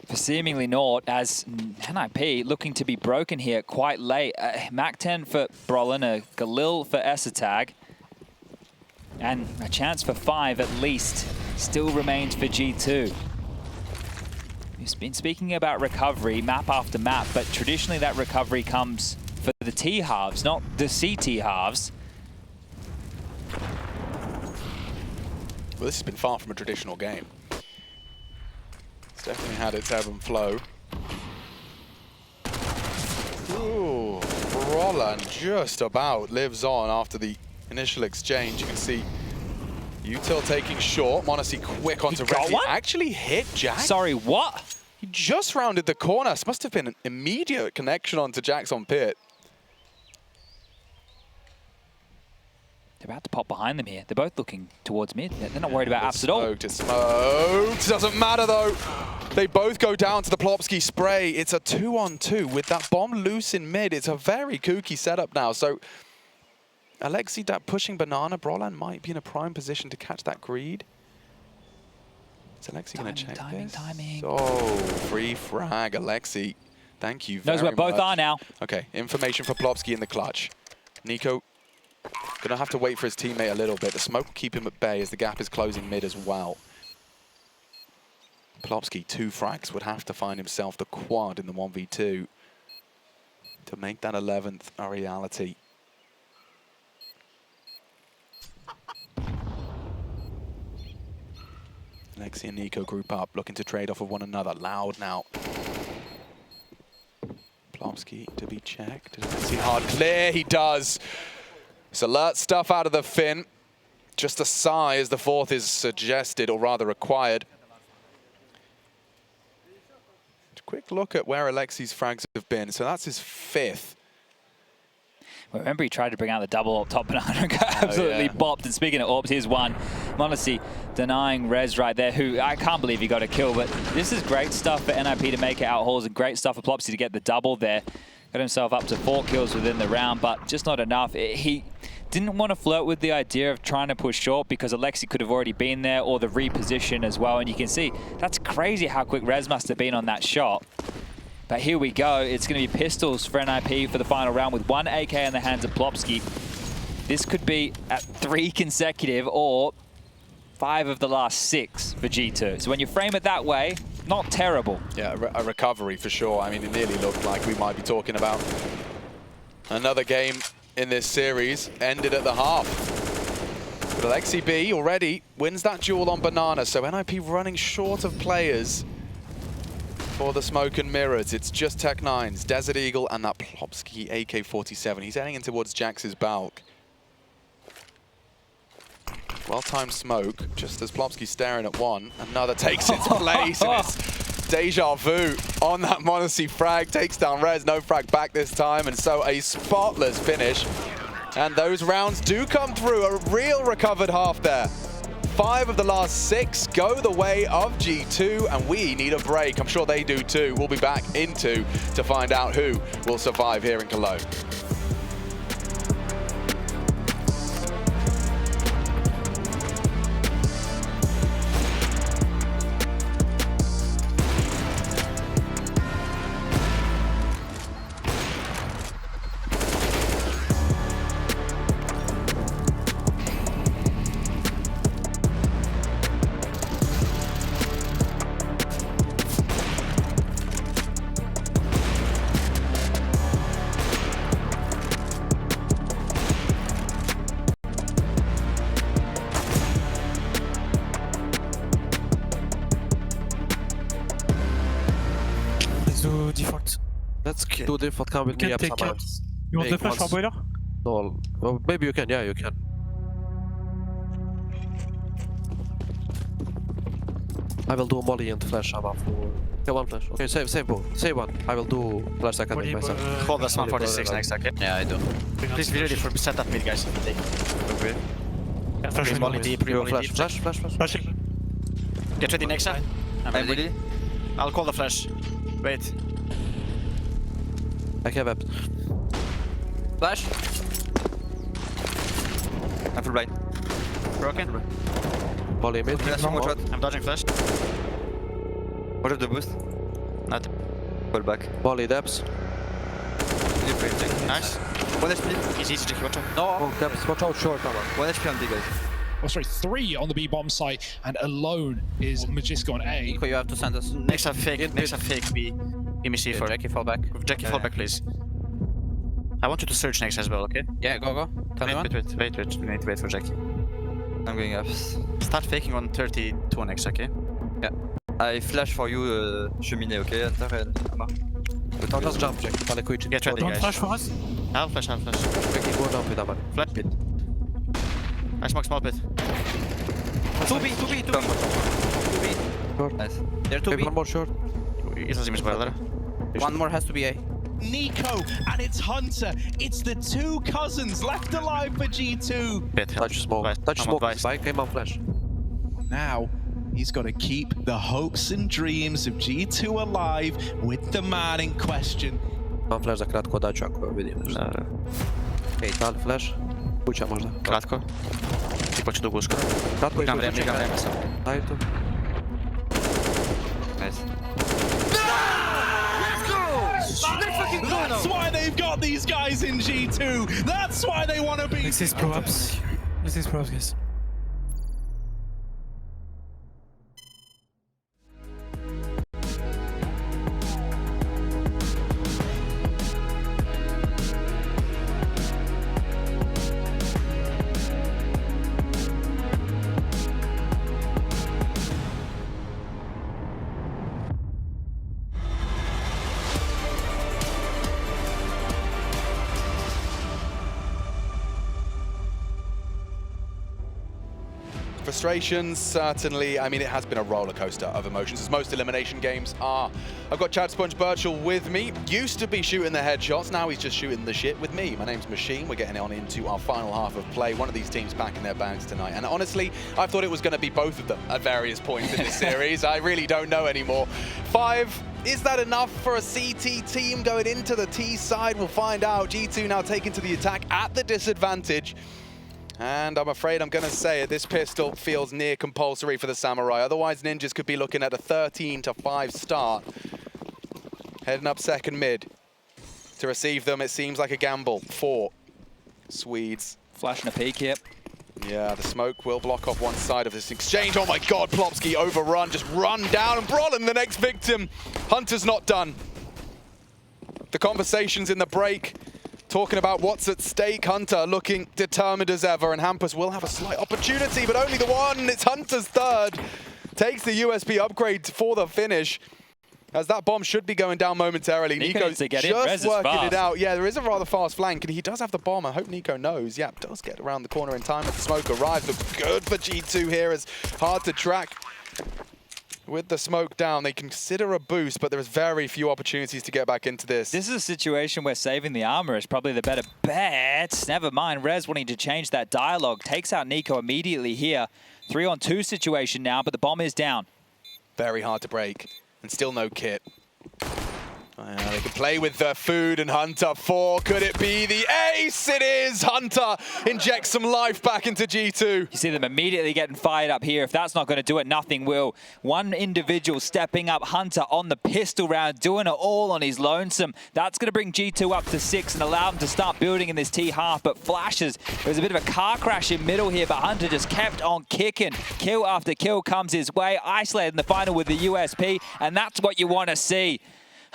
for seemingly naught, as NiP looking to be broken here quite late. Mac 10 for Brollan, a Galil for Esatag, and a chance for 5 at least still remains for G2. We've been speaking about recovery map after map, but traditionally that recovery comes for the T halves, not the CT halves. Well, this has been far from a traditional game. It's definitely had its ebb and flow. Ooh, Brollan just about lives on after the initial exchange. You can see Util taking short. m0NESY quick onto Resi. Actually hit Jack. Sorry, what? He just rounded the corner. This must have been an immediate connection onto Jack's on pit. They're about to pop behind them here. They're both looking towards mid. They're not worried about apps at all. It's smoked. Doesn't matter though. They both go down to the Plopsky spray. It's a 2-on-2 with that bomb loose in mid. It's a very kooky setup now. So Alexi pushing banana. Brollan might be in a prime position to catch that greed. Is Alexi going to check this? Timing. Oh, free frag, Alexi. Thank you very much. Knows where both are now. Okay, information for Plopsky in the clutch. NiP gonna have to wait for his teammate a little bit. The smoke will keep him at bay as the gap is closing mid as well. Plopsky, 2 frags, would have to find himself the quad in the 1v2 to make that 11th a reality. Alexi and NiP group up, looking to trade off of one another. Loud now. Plopsky to be checked. Does Alexi hard clear? He does. It's alert stuff out of the fin. Just a sigh as the 4th is suggested, or rather required. Quick look at where Alexi's frags have been. So that's his 5th. Remember, he tried to bring out the double up top banana and got absolutely bopped. And speaking of orbs, here's one. m0NESY denying Rez right there, who I can't believe he got a kill. But this is great stuff for NiP to make it out hauls, and great stuff for Plopsky to get the double there. Got himself up to 4 kills within the round, but just not enough. He didn't want to flirt with the idea of trying to push short because Alexi could have already been there, or the reposition as well. And you can see, that's crazy how quick Rez must have been on that shot. But here we go. It's going to be pistols for NiP for the final round with 1 AK in the hands of Plopsky. This could be at 3 consecutive or 5 of the last 6 for G2. So when you frame it that way, not terrible. Yeah, a recovery for sure. I mean, it nearly looked like we might be talking about another game in this series ended at the half. But Alexi B already wins that duel on banana. So NiP running short of players for the smoke and mirrors. It's just Tech9's, Desert Eagle, and that Plopsky AK-47. He's heading in towards Jax's bulk. Well-timed smoke, just as Plopsky's staring at one. Another takes its place, and it's deja vu on that m0NESY frag. Takes down Rez, no frag back this time, and so a spotless finish. And those rounds do come through, a real recovered half there. 5 of the last 6 go the way of G2, and we need a break. I'm sure they do too. We'll be back in 2 to find out who will survive here in Cologne. Do default. Let's do default. Come with me up sometimes. You want the flash for boiler? No, well, maybe you can. Yeah, you can. I will do molly and flash up for Okay, one flash. Okay, save both. Save one. I will do flash second mid myself. Hold us 146 next, okay? Yeah, I do. Please be ready for set up mid, guys. Okay. Please volley deep, You volley flash, deep. flash. Get ready next, I'm ready. I'll call the flash. Wait. I have weapon. Flash. I'm full blind. Broken. Volley mid. Flash, one more shot. I'm dodging flash. What is the boost? Not. Pull back. Volley depths. Nice. One HP. Easy, Jackie, watch out. No. Oh, depths. Watch out short, come on. One HP on D, guys. Oh, sorry, 3 on the B bomb site, and alone is Magiska on A. Nico, you have to send us. Next up fake, next up fake B. Give me C4. Jackie, fall back. Jackie, fall back, please. I want you to search next as well, okay? Yeah, go. Tell me one. Wait. We need to wait for Jackie. I'm going up. Start faking on 32 next, okay? Yeah. I flash for you, cheminée, okay? Enter and Amar. No, just jump, Jack. Volley quick. Get ready, Don't guys. flash for us. I'll flash. Jack, go down with Amar. Flash pit. I smoke small pit. 2B. Short. Nice. There are Okay, 2B. one more short. Izlazi mi spoiler. One more has to be A. Nico and it's Hunter. It's the two cousins left alive for G2. Pit, help. Touch smoke. Advice. Touch I'm smoke. advised. Spike, came on flash. Now he's got to keep the hopes and dreams of G2 alive with the man in question. Mam flash za kratko, daću ako vidim nešto. Okej, dal flash. Kuća možda. Kratko. Tipo ću dugo uskoro. Kratko Gam išao vreme sam. Daj to. Nice. That's why they've got these guys in G2. That's why they want to be. This is props. This is props, guys. Frustrations, certainly. I mean, it has been a roller coaster of emotions, as most elimination games are. I've got Chad Sponge Birchall with me. Used to be shooting the headshots, now he's just shooting the shit with me. My name's Machine. We're getting on into our final half of play. One of these teams back in their bags tonight. And honestly, I thought it was going to be both of them at various points in this series. I really don't know anymore. 5. Is that enough for a CT team going into the T side? We'll find out. G2 now taken to the attack at the disadvantage. And I'm afraid I'm going to say it, this pistol feels near compulsory for the Samurai. Otherwise, Ninjas could be looking at a 13-5 start. Heading up second mid. To receive them, it seems like a gamble for Swedes. Flashing a peek here. Yeah, the smoke will block off one side of this exchange. Oh my god, Plopsky overrun, just run down, and Brollan, the next victim. Hunter's not done. The conversations in the break, talking about what's at stake. Hunter looking determined as ever, and hampus will have a slight opportunity, but only the one. It's Hunter's third. Takes the USP upgrade for the finish, as that bomb should be going down momentarily. Nico's just working it out. Yeah, there is a rather fast flank, and he does have the bomb. I hope Nico knows. Yeah, does get around the corner in time as the smoke arrives. Looks good for G2 here. It's hard to track. With the smoke down, they consider a boost, but there's very few opportunities to get back into this. This is a situation where saving the armor is probably the better bet. Never mind, Rez wanting to change that dialogue. Takes out Nico immediately here. 3-on-2 situation now, but the bomb is down. Very hard to break, and still no kit. They can play with their food, and Hunter 4. Could it be the ace? It is! Hunter injects some life back into G2. You see them immediately getting fired up here. If that's not going to do it, nothing will. One individual stepping up, Hunter on the pistol round, doing it all on his lonesome. That's going to bring G2 up to 6 and allow them to start building in this T half, but flashes. There was a bit of a car crash in middle here, but Hunter just kept on kicking. Kill after kill comes his way, isolated in the final with the USP, and that's what you want to see.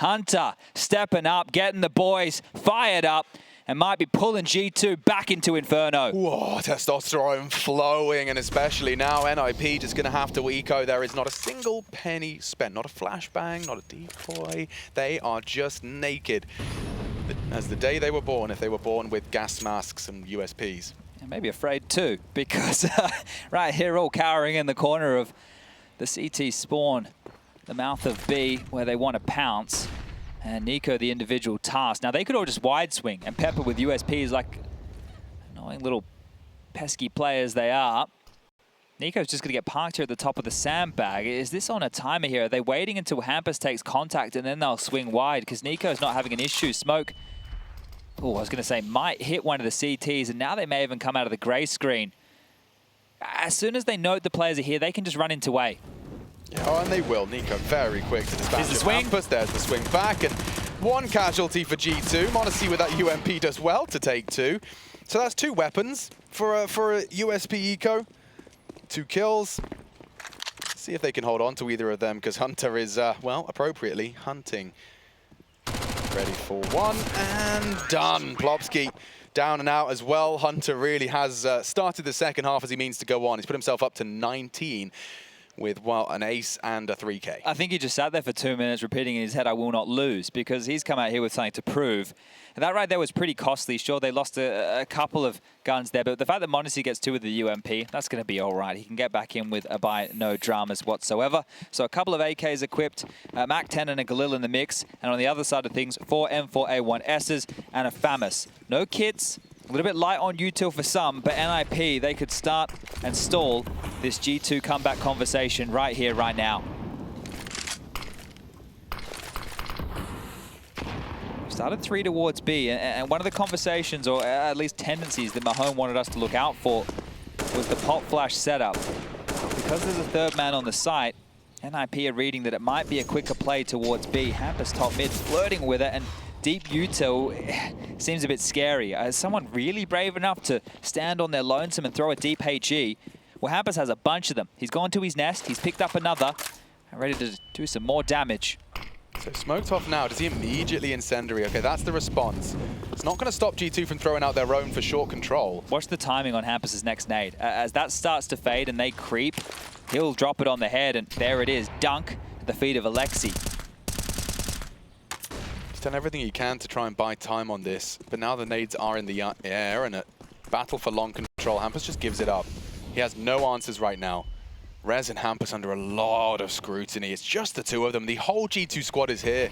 Hunter stepping up, getting the boys fired up, and might be pulling G2 back into Inferno. Whoa, testosterone flowing, and especially now NiP just going to have to eco. There is not a single penny spent, not a flashbang, not a decoy. They are just naked as the day they were born, if they were born with gas masks and USPs. And maybe afraid too, because right here all cowering in the corner of the CT spawn. the mouth of B where they want to pounce. And NiP the individual task. Now they could all just wide swing and pepper with USPs like annoying little pesky players they are. NiP's just going to get parked here at the top of the sandbag. Is this on a timer here? Are they waiting until hampus takes contact and then they'll swing wide? Because NiP's not having an issue. Smoke, oh, I was going to say, might hit one of the CTs, and now they may even come out of the grey screen. As soon as they note the players are here, they can just run into A. Yeah, oh, and they will. NiP very quick to dispatch Here's the swing. hampus. There's the swing back, and one casualty for G2. m0NESY with that UMP does well to take 2. So that's 2 weapons for a USP eco. 2 kills. See if they can hold on to either of them, because Hunter is, well, appropriately hunting. Ready for 1, and done. Plopski down and out as well. Hunter really has started the second half as he means to go on. He's put himself up to 19 with, well, an ace and a 3K. I think he just sat there for 2 minutes repeating in his head, I will not lose, because he's come out here with something to prove. And that right there was pretty costly. Sure, they lost a couple of guns there, but the fact that m0NESY gets 2 with the UMP, that's going to be all right. He can get back in with a buy, no dramas whatsoever. So a couple of AKs equipped, MAC-10 and a Galil in the mix. And on the other side of things, 4 M4A1Ss and a FAMAS. No kits. A little bit light on util for some, but NiP, they could start and stall this G2 comeback conversation right here, right now. Started 3 towards B, and one of the conversations, or at least tendencies, that Mahone wanted us to look out for was the pop flash setup. Because there's a 3rd man on the site, NiP are reading that it might be a quicker play towards B. hampus top mid, flirting with it, and deep util seems a bit scary. Is someone really brave enough to stand on their lonesome and throw a deep HE? Well, hampus has a bunch of them. He's gone to his nest, he's picked up another, and ready to do some more damage. So smoked off now. Does he immediately incendiary? Okay, that's the response. It's not going to stop G2 from throwing out their own for short control. Watch the timing on hampus's next nade. As that starts to fade and they creep, he'll drop it on the head, and there it is. Dunk at the feet of Alexi. He's done everything he can to try and buy time on this, but now the nades are in the air, and a battle for long control. hampus just gives it up. He has no answers right now. Rez and hampus under a lot of scrutiny. It's just the 2 of them. The whole G2 squad is here.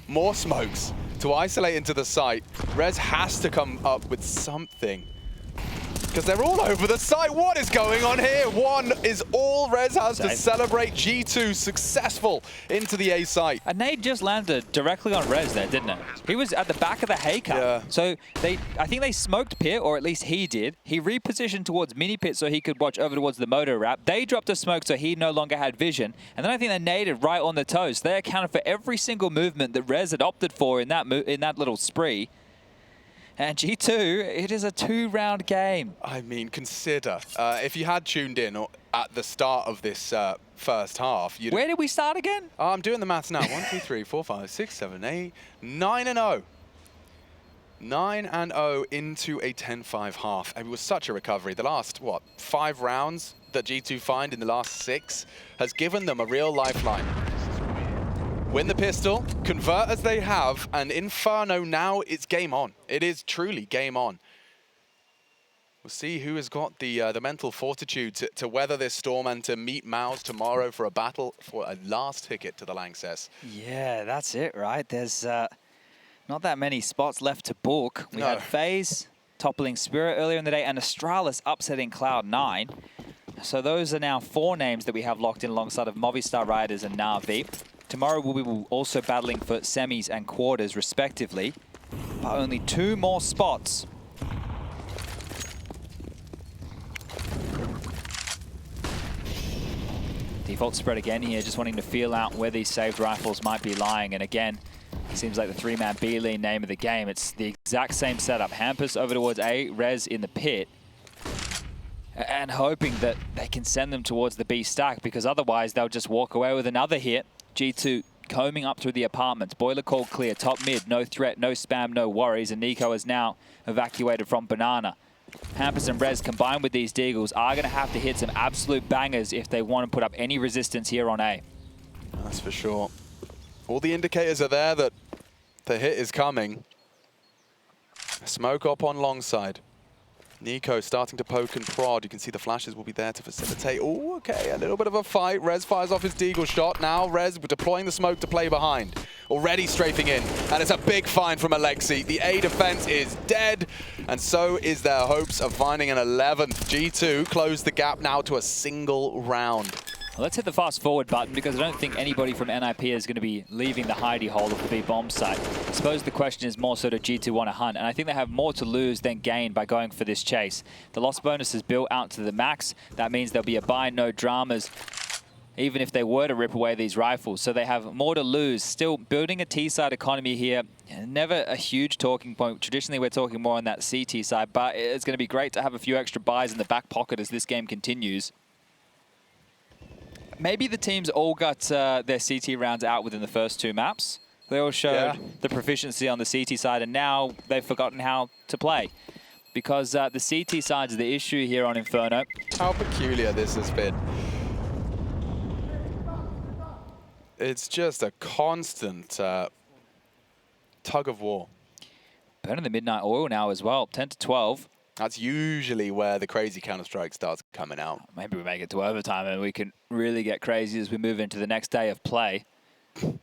More smokes to isolate into the site. Rez has to come up with something, because they're all over the site. What is going on here? 1 is all Rez has to celebrate. G2 successful into the A site. A nade just landed directly on Rez there, didn't it? He was at the back of the haycock. Yeah. So I think they smoked pit, or at least he did. He repositioned towards mini pit so he could watch over towards the moto wrap. They dropped a smoke so he no longer had vision. And then I think they naded right on the toes. They accounted for every single movement that Rez had opted for in that little spree. And G2, it is a 2-round game. I mean, consider, if you had tuned in at the start of this first half, you'd... Where did we start again? I'm doing the maths now. 1, 2, 3, 4, 5, 6, 7, 8, 9-0. 9-0 into a 10-5 half. It was such a recovery. The last, what, 5 rounds that G2 find in the last 6 has given them a real lifeline. Win the pistol, convert as they have, and Inferno now, it's game on. It is truly game on. We'll see who has got the mental fortitude to weather this storm and to meet MOUZ tomorrow for a battle for a last ticket to the Lanxess. Yeah, that's it, right? There's not that many spots left to book. We had FaZe toppling Spirit earlier in the day, and Astralis upsetting Cloud9. So those are now 4 names that we have locked in alongside of Movistar Riders and Na'Vi. Tomorrow we will also battling for semis and quarters respectively, but only 2 more spots. Default spread again here, just wanting to feel out where these saved rifles might be lying. And again, it seems like the 3-man B-lane name of the game. It's the exact same setup. hampus over towards A, Rez in the pit. And hoping that they can send them towards the B stack, because otherwise they'll just walk away with another hit. G2 combing up through the apartments. Boiler call clear, top mid, no threat, no spam, no worries. And NiP is now evacuated from Banana. hampus and Rez combined with these Deagles are going to have to hit some absolute bangers if they want to put up any resistance here on A. That's for sure. All the indicators are there that the hit is coming. Smoke up on long side. NiP starting to poke and prod. You can see the flashes will be there to facilitate. Oh, okay, a little bit of a fight. Rez fires off his Deagle shot. Now Rez deploying the smoke to play behind. Already strafing in, and it's a big find from Alexi. The A defense is dead, and so is their hopes of finding an 11th. G2 close the gap now to a single round. Well, let's hit the fast forward button because I don't think anybody from NiP is going to be leaving the hidey hole of the B bomb site. I suppose the question is more so do G2 want to hunt, and I think they have more to lose than gain by going for this chase. The loss bonus is built out to the max. That means there'll be a buy, no dramas, even if they were to rip away these rifles. So they have more to lose. Still building a T-side economy here. Never a huge talking point. Traditionally, we're talking more on that CT side, but it's going to be great to have a few extra buys in the back pocket as this game continues. Maybe the teams all got their CT rounds out within the first 2 maps. They all showed the proficiency on the CT side, and now they've forgotten how to play. Because the CT side is the issue here on Inferno. How peculiar this has been. It's just a constant tug of war. Burning the Midnight Oil now as well, 10 to 12. That's usually where the crazy Counter-Strike starts coming out. Maybe we make it to overtime and we can really get crazy as we move into the next day of play. It's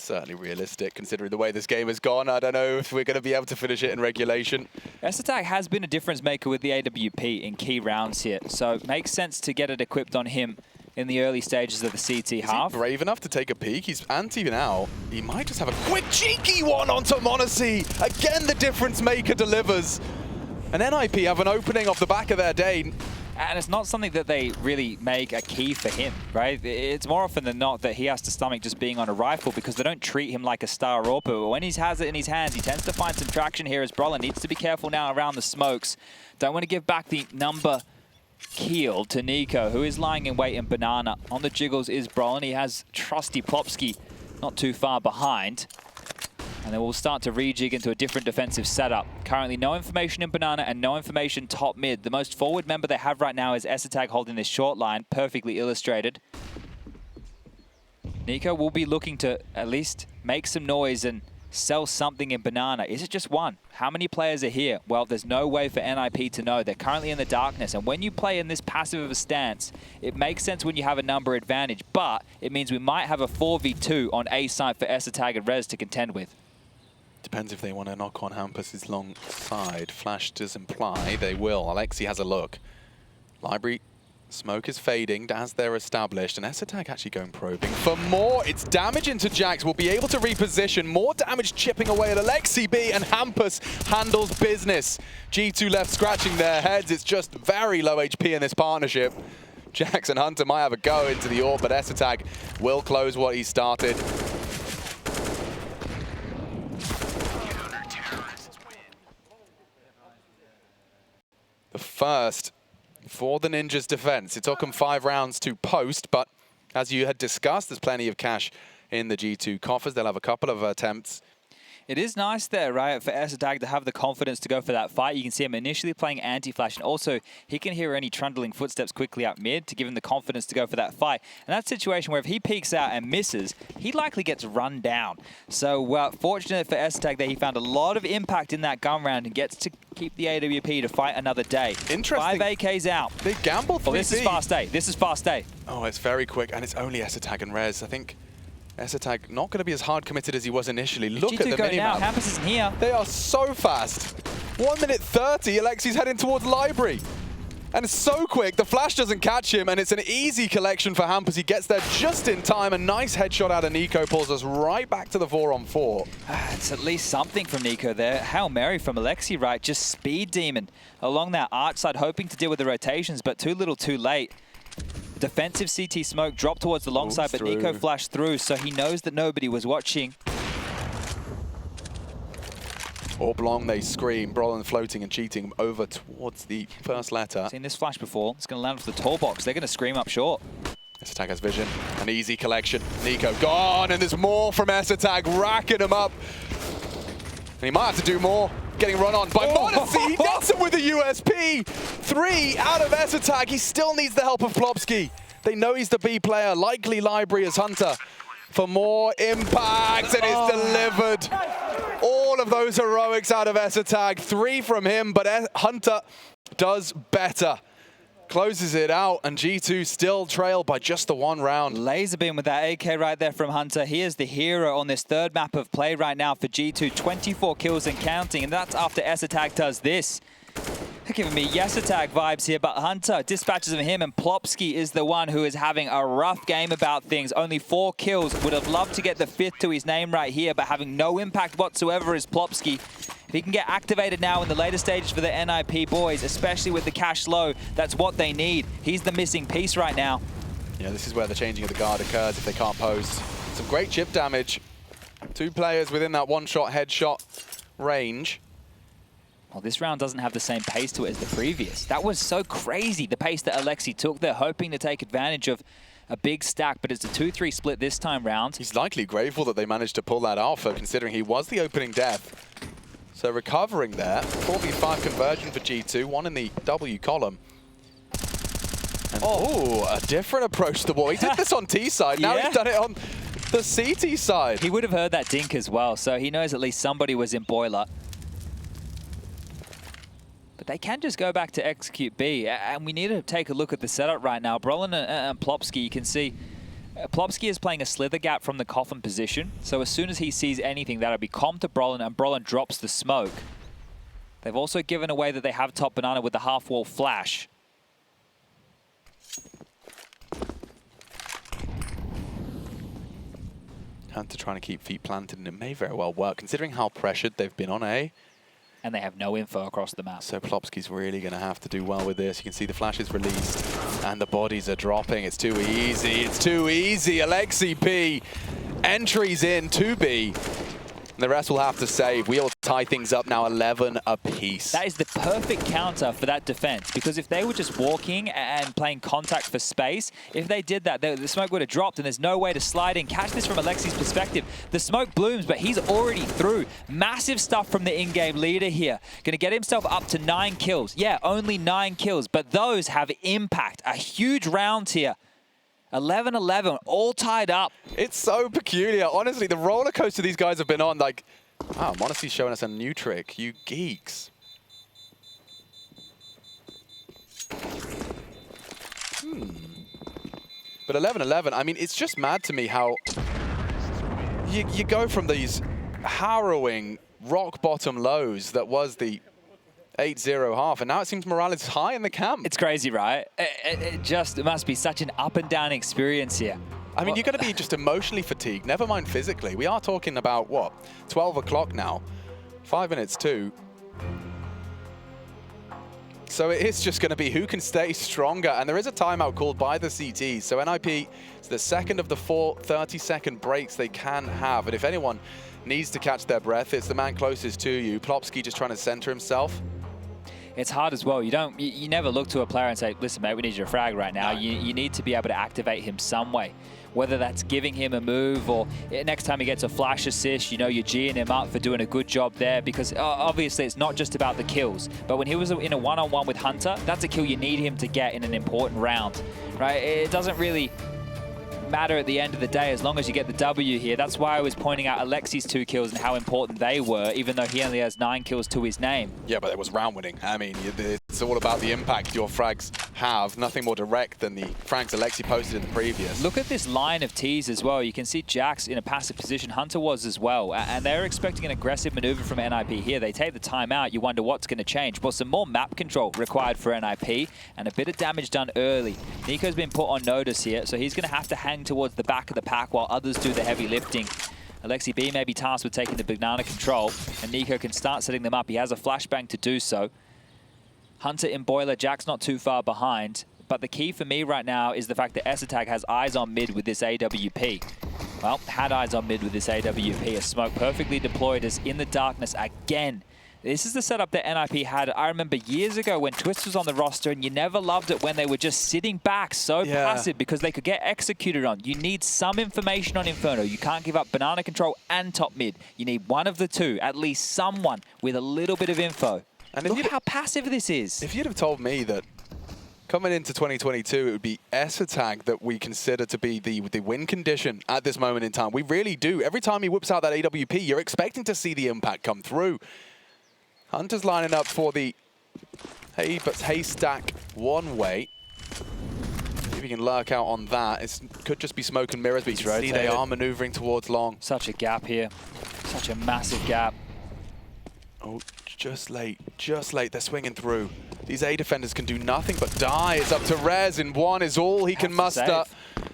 certainly realistic considering the way this game has gone. I don't know if we're going to be able to finish it in regulation. S-Attack has been a difference maker with the AWP in key rounds here, so it makes sense to get it equipped on him in the early stages of the CT half. Is he brave enough to take a peek? He's anti now. He might just have a quick cheeky one onto m0NESY. Again, the difference maker delivers. And NiP have an opening off the back of their day. And it's not something that they really make a key for him, right? It's more often than not that he has to stomach just being on a rifle because they don't treat him like a star AWP. But when he has it in his hands, he tends to find some traction here as Brollan needs to be careful now around the smokes. Don't want to give back the number kill to NiP, who is lying in wait in banana. On the jiggles is Brollan. He has trusty Plopsky not too far behind. And then we'll start to rejig into a different defensive setup. Currently no information in banana and no information top mid. The most forward member they have right now is S-Attack holding this short line, perfectly illustrated. NiP will be looking to at least make some noise and sell something in banana. Is it just one? How many players are here? Well, there's no way for NiP to know. They're currently in the darkness, and when you play in this passive of a stance, it makes sense when you have a number advantage, but it means we might have a 4v2 on A site for S-Attack and Rez to contend with. Depends if they want to knock on hampus' long side. Flash does imply they will. Alexi has a look. Library smoke is fading as they're established, and S-Attack actually going probing for more. It's damage into Jax. Will be able to reposition. More damage chipping away at Alexi B, and hampus handles business. G2 left scratching their heads. It's just very low HP in this partnership. Jax and Hunter might have a go into the AWP, but S-Attack will close what he started. The first for the Ninjas defense. It took them 5 rounds to post, but as you had discussed, there's plenty of cash in the G2 coffers. They'll have a couple of attempts. It is nice there, right, for S-Attack to have the confidence to go for that fight. You can see him initially playing anti-flash, and also he can hear any trundling footsteps quickly out mid to give him the confidence to go for that fight. And that situation where if he peeks out and misses, he likely gets run down. So fortunate for S-Attack that he found a lot of impact in that gun round and gets to keep the AWP to fight another day. Interesting. 5 AKs out. They gambled 3B. Oh, this is fast A. This is fast A. Oh, it's very quick, and it's only S-Attack and Rez. I think S-Attack not going to be as hard committed as he was initially. Look at the minimap. Now. hampus isn't here. They are so fast. 1 minute 30, Alexi's heading towards Library. And it's so quick, the flash doesn't catch him, and it's an easy collection for hampus. He gets there just in time. A nice headshot out of NiP pulls us right back to the 4-on-4. It's at least something from NiP there. Hail Mary from Alexi, right? Just speed demon along that arch side, hoping to deal with the rotations, but too little too late. Defensive CT smoke dropped towards the long side, but NiP flashed through, so he knows that nobody was watching. AWP long, they scream. Brollan floating and cheating over towards the first letter. Seen this flash before. It's going to land off the tall box. They're going to scream up short. S-Attack has vision. An easy collection. NiP gone, and there's more from S-Attack, racking him up. And he might have to do more. Getting run on by m0NESY. He gets him with a USP. 3 out of S-Attack. He still needs the help of Plopsky. They know he's the B player. Likely Library as Hunter for more impact, and it's delivered. All of those heroics out of Esatag. 3 from him, but Hunter does better. Closes it out, and G2 still trail by just the 1 round. Laser beam with that AK right there from Hunter. He is the hero on this 3rd map of play right now for G2. 24 kills and counting, and that's after Esatag does this. They're giving me Esatag vibes here, but Hunter dispatches of him, and Plopsky is the one who is having a rough game about things. Only 4 kills. Would have loved to get the 5th to his name right here, but having no impact whatsoever is Plopsky. If he can get activated now in the later stages for the NiP boys, especially with the cash low, that's what they need. He's the missing piece right now. Yeah, this is where the changing of the guard occurs if they can't post. Some great chip damage. 2 players within that 1-shot headshot range. Well, this round doesn't have the same pace to it as the previous. That was so crazy, the pace that Alexi took. They're hoping to take advantage of a big stack, but it's a 2-3 split this time round. He's likely grateful that they managed to pull that off, considering he was the opening death. So recovering there, 4v5 conversion for G2, 1 in the W column. And a different approach to the wall. He did this on T side, now he's done it on the CT side. He would have heard that dink as well, so he knows at least somebody was in boiler. But they can just go back to execute B, and we need to take a look at the setup right now. Brollan and Plopsky, you can see Plopsky is playing a slither gap from the coffin position, so as soon as he sees anything, that'll be comp to Brollan, and Brollan drops the smoke. They've also given away that they have top banana with the half-wall flash. Hunter trying to keep feet planted, and it may very well work, considering how pressured they've been on A. And they have no info across the map. So Plopsky's really going to have to do well with this. You can see the flash is released, and the bodies are dropping. It's too easy. It's too easy. Alexi P entries in 2B. And the rest will have to save. We'll tie things up now 11 apiece. That is the perfect counter for that defense, because if they were just walking and playing contact for space, if they did that, the smoke would have dropped and there's no way to slide in. Catch this from Alexi's perspective. The smoke blooms, but he's already through. Massive stuff from the in-game leader here. Going to get himself up to 9 kills. Yeah, only 9 kills, but those have impact. A huge round here. 11-11, all tied up. It's so peculiar. Honestly, the roller coaster these guys have been on, like, wow, Monacy's showing us a new trick. You geeks. But 11-11, I mean, it's just mad to me how you go from these harrowing rock bottom lows that was the 8-0 half, and now it seems morale is high in the camp. It's crazy, right? It must be such an up and down experience here. I mean, you're going to be just emotionally fatigued, never mind physically. We are talking about, what, 12 o'clock now, 5 minutes to. So it is just going to be who can stay stronger, and there is a timeout called by the CTs. So NiP is the second of the 4 30-second breaks they can have, and if anyone needs to catch their breath, it's the man closest to you. Plopsky just trying to center himself. It's hard as well. You never look to a player and say, listen, mate, we need your frag right now. No. You need to be able to activate him some way, whether that's giving him a move or next time he gets a flash assist, you're G'ing him up for doing a good job there, because obviously it's not just about the kills, but when he was in a one-on-one with Hunter, that's a kill you need him to get in an important round, right? It doesn't really matter at the end of the day as long as you get the W here. That's why I was pointing out Alexi's 2 kills and how important they were, even though he only has 9 kills to his name. Yeah, but it was round winning. I mean, it's all about the impact your frags have. Nothing more direct than the frags Alexi posted in the previous. Look at this line of Ts as well. You can see Jax in a passive position. Hunter was as well. And they're expecting an aggressive maneuver from NiP here. They take the time out. You wonder what's going to change. Well, some more map control required for NiP and a bit of damage done early. Nico's been put on notice here, so he's going to have to hang towards the back of the pack while others do the heavy lifting. Alexi B may be tasked with taking the banana control, and Nico can start setting them up. He has a flashbang to do so. Hunter in boiler, Jack's not too far behind, but the key for me right now is the fact that Esatag has eyes on mid with this AWP. Well, had eyes on mid with this AWP. A smoke perfectly deployed is in the darkness again. This is the setup that NiP had. I remember years ago when Twist was on the roster, and you never loved it when they were just sitting back so passive because they could get executed on. You need some information on Inferno. You can't give up banana control and top mid. You need one of the two, at least someone with a little bit of info. And look how passive this is. If you'd have told me that Coming into 2022, it would be S-Attack that we consider to be the win condition at this moment in time. We really do. Every time he whips out that AWP, you're expecting to see the impact come through. Hunter's lining up for the haystack one way. If he can lurk out on that, it could just be smoke and mirrors, but you can see they are maneuvering towards long. Such a gap here. Such a massive gap. Oh, just late, just late. They're swinging through. These A defenders can do nothing but die. It's up to Rez, and one is all he can muster.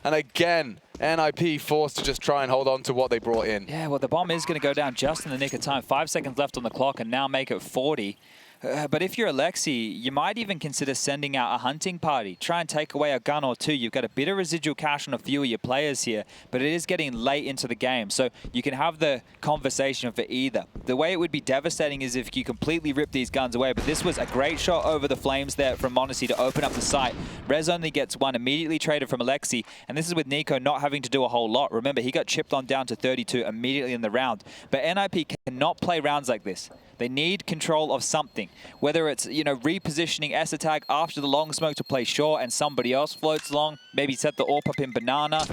And again, NiP forced to just try and hold on to what they brought in. Yeah, well, the bomb is going to go down just in the nick of time. 5 seconds left on the clock, and now make it 40. But if you're Alexi, you might even consider sending out a hunting party. Try and take away a gun or two. You've got a bit of residual cash on a few of your players here, but it is getting late into the game, so you can have the conversation for either. The way it would be devastating is if you completely rip these guns away, but this was a great shot over the flames there from m0NESY to open up the site. Rez only gets one, immediately traded from Alexi, and this is with NiKo not having to do a whole lot. Remember, he got chipped on down to 32 immediately in the round, but NiP cannot play rounds like this. They need control of something, whether it's, you know, repositioning S-Attack after the long smoke to play short and somebody else floats along, maybe set the AWP up in banana.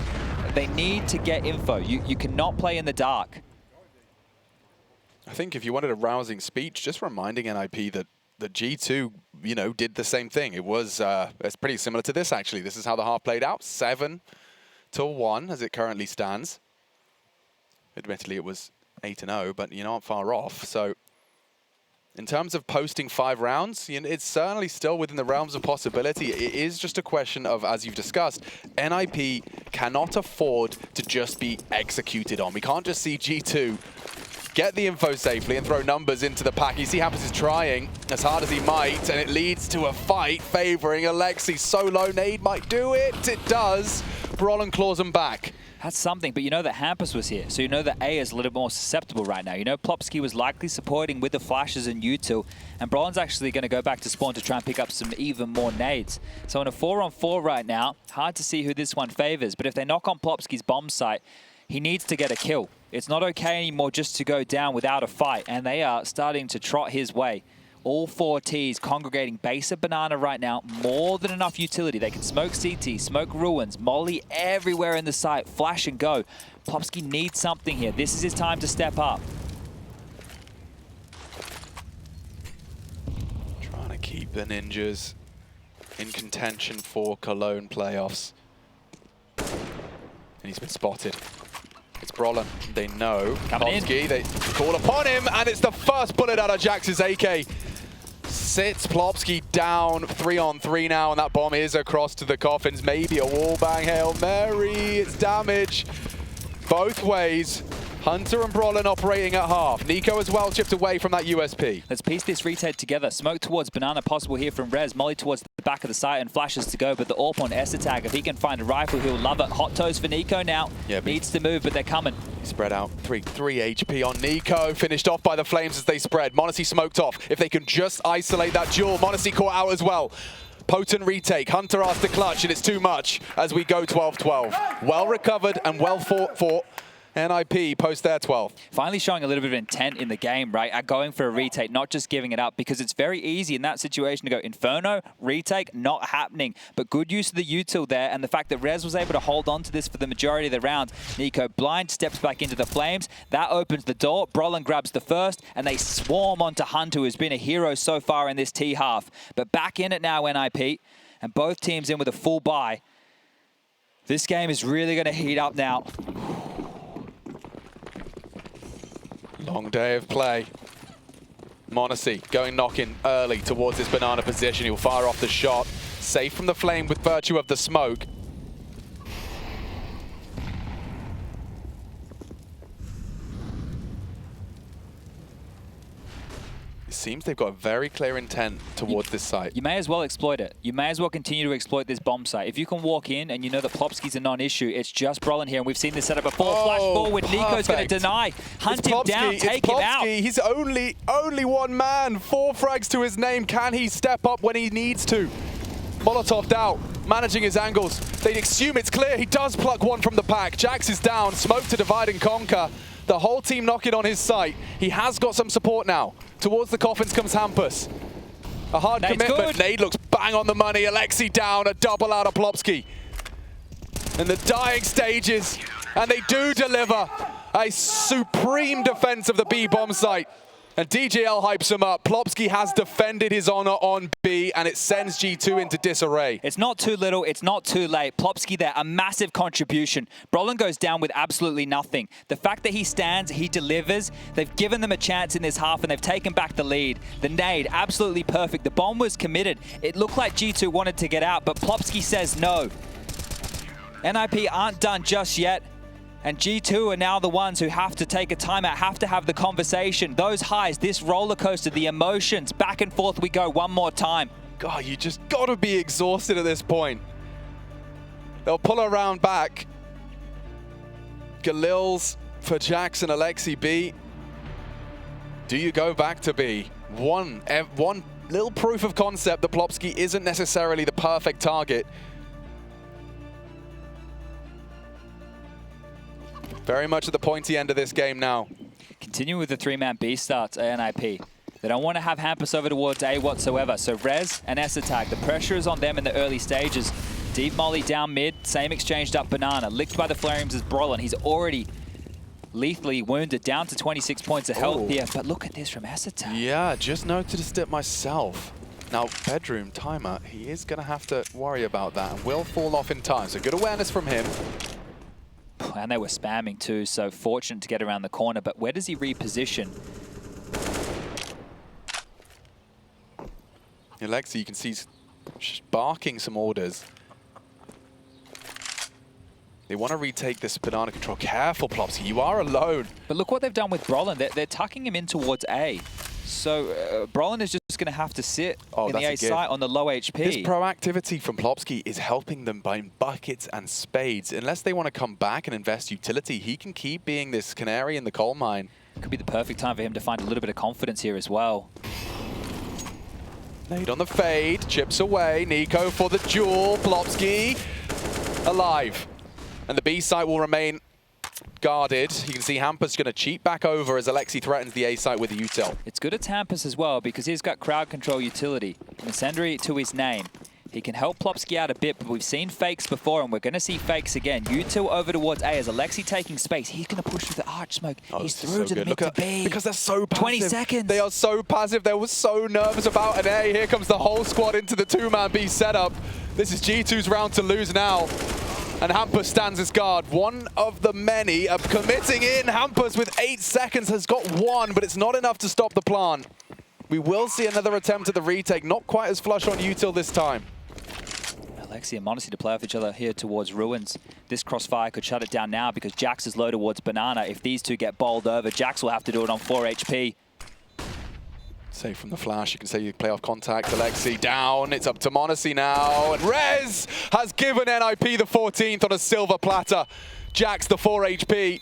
They need to get info. You cannot play in the dark. I think if you wanted a rousing speech, just reminding NiP that the G2, you know, did the same thing. It was it's pretty similar to this, actually. This is how the half played out. 7-1 as it currently stands. Admittedly, it was 8-0, but you're not far off. So in terms of posting 5 rounds, you know, it's certainly still within the realms of possibility. It is just a question of, as you've discussed, NiP cannot afford to just be executed on. We can't just see G2 get the info safely and throw numbers into the pack. You see hampus is trying as hard as he might, and it leads to a fight favoring Alexi. Solo nade might do it. It does. Brollan claws him back. That's something, but you know that hampus was here, so you know that A is a little more susceptible right now. You know plopsky was likely supporting with the flashes and util, and Brollan's actually going to go back to spawn to try and pick up some even more nades. So in a 4-on-4 right now, hard to see who this one favors, but if they knock on plopsky's bomb site, he needs to get a kill. It's not okay anymore just to go down without a fight, and they are starting to trot his way. All 4 Ts congregating base of banana right now. More than enough utility. They can smoke CT, smoke ruins, molly everywhere in the site, flash and go. plopsky needs something here. This is his time to step up. Trying to keep the ninjas in contention for Cologne playoffs. And he's been spotted. It's Brollan. They know. plopsky, they call upon him, and it's the first bullet out of Jax's AK. Sits plopsky down 3-on-3 now, and that bomb is across to the coffins. Maybe a wallbang Hail Mary. It's damage both ways. Hunter and Brollan operating at half. NiKo as well chipped away from that USP. Let's piece this retake together. Smoke towards banana possible here from Rez. Molly towards the back of the site and flashes to go, but the AWP on S-Attack, if he can find a rifle, he'll love it. Hot toes for NiKo now. Yeah, needs to move, but they're coming. Spread out. 3 HP on NiKo. Finished off by the flames as they spread. m0NESY smoked off. If they can just isolate that duel, m0NESY caught out as well. Potent retake. Hunter asked to clutch, and it's too much as we go 12-12. Well recovered and well fought for. NiP post their 12. Finally showing a little bit of intent in the game, right? At going for a retake, not just giving it up, because it's very easy in that situation to go Inferno, retake, not happening. But good use of the util there, and the fact that Rez was able to hold on to this for the majority of the round. NiKo blind, steps back into the flames. That opens the door. Brollan grabs the first, and they swarm onto Hunter, who's been a hero so far in this T half. But back in it now, NiP, and both teams in with a full buy. This game is really going to heat up now. Long day of play. m0NESY going knocking early towards this banana position. He'll fire off the shot. Safe from the flame with virtue of the smoke. It seems they've got a very clear intent towards this site. You may as well exploit it. You may as well continue to exploit this bomb site. If you can walk in and you know that plopsky's a non-issue, it's just Brollan here, and we've seen this setup before. Flash forward, NiKo's going to deny. Hunt him down, take him out. He's only one man. 4 frags to his name. Can he step up when he needs to? Molotov'd out, managing his angles. They assume it's clear. He does pluck one from the pack. Jax is down. Smoke to divide and conquer. The whole team knocking on his site. He has got some support now. Towards the coffins comes hampus. A hard Nade's commitment. good. Nade looks bang on the money. Alexi down, a double out of Plopski. In the dying stages, and they do deliver a supreme defense of the B bomb site. And DJL hypes him up. Plopski has defended his honor on B, and it sends G2 into disarray. It's not too little, it's not too late. Plopski there, a massive contribution. Brollan goes down with absolutely nothing. The fact that he stands, he delivers. They've given them a chance in this half, and they've taken back the lead. The nade, absolutely perfect. The bomb was committed. It looked like G2 wanted to get out, but Plopski says no. NiP aren't done just yet. And G2 are now the ones who have to take a timeout, have to have the conversation. Those highs, this roller coaster, the emotions, back and forth we go one more time. God, you just gotta be exhausted at this point. They'll pull around back. Galil's for Jackson, Alexi B. Do you go back to B? One little proof of concept that Plopski isn't necessarily the perfect target. Very much at the pointy end of this game now. Continue with the three-man B starts at NiP. They don't want to have hampus over towards A whatsoever. So Rez and S attack. The pressure is on them in the early stages. Deep molly down mid. Same exchanged up banana. Licked by the flames as Brollan. He's already lethally wounded, down to 26 points of health here. But look at this from S attack. Yeah, just noticed it myself. Now, bedroom timer, he is going to have to worry about that and will fall off in time. So good awareness from him. And they were spamming too, so fortunate to get around the corner. But where does he reposition? Alexi, you can see he's barking some orders. They want to retake this banana control. Careful, Plopski, you are alone. But look what they've done with Brollan. They're tucking him in towards A. So Brollan is just going to have to sit in the A site on the low HP. His proactivity from Plopski is helping them by buckets and spades. Unless they want to come back and invest utility, he can keep being this canary in the coal mine. Could be the perfect time for him to find a little bit of confidence here as well. Nade on the fade, chips away. NiKo for the duel. Plopski alive. And the B site will remain guarded. You can see hampus going to cheat back over as Alexi threatens the A site with the util. It's good at hampus as well because he's got crowd control utility. Incendiary to his name. He can help Plopski out a bit, but we've seen fakes before and we're going to see fakes again. U2 over towards A as Alexi taking space. He's going to push through the arch smoke. He's through to the mid to B. Because they're so passive. 20 seconds. They are so passive. They were so nervous about an A. Here comes the whole squad into the two-man B setup. This is G2's round to lose now. And hampus stands his guard. One of the many committing in. hampus with 8 seconds has got one, but it's not enough to stop the plan. We will see another attempt at the retake. Not quite as flush on util this time. Alexi and m0NESY to play off each other here towards Ruins. This crossfire could shut it down now because Jax is low towards Banana. If these two get bowled over, Jax will have to do it on 4 HP. Safe from the flash, you can say you play off contact. Alexi down, it's up to m0NESY now. And Rez has given NiP the 14th on a silver platter. Jax the 4 HP.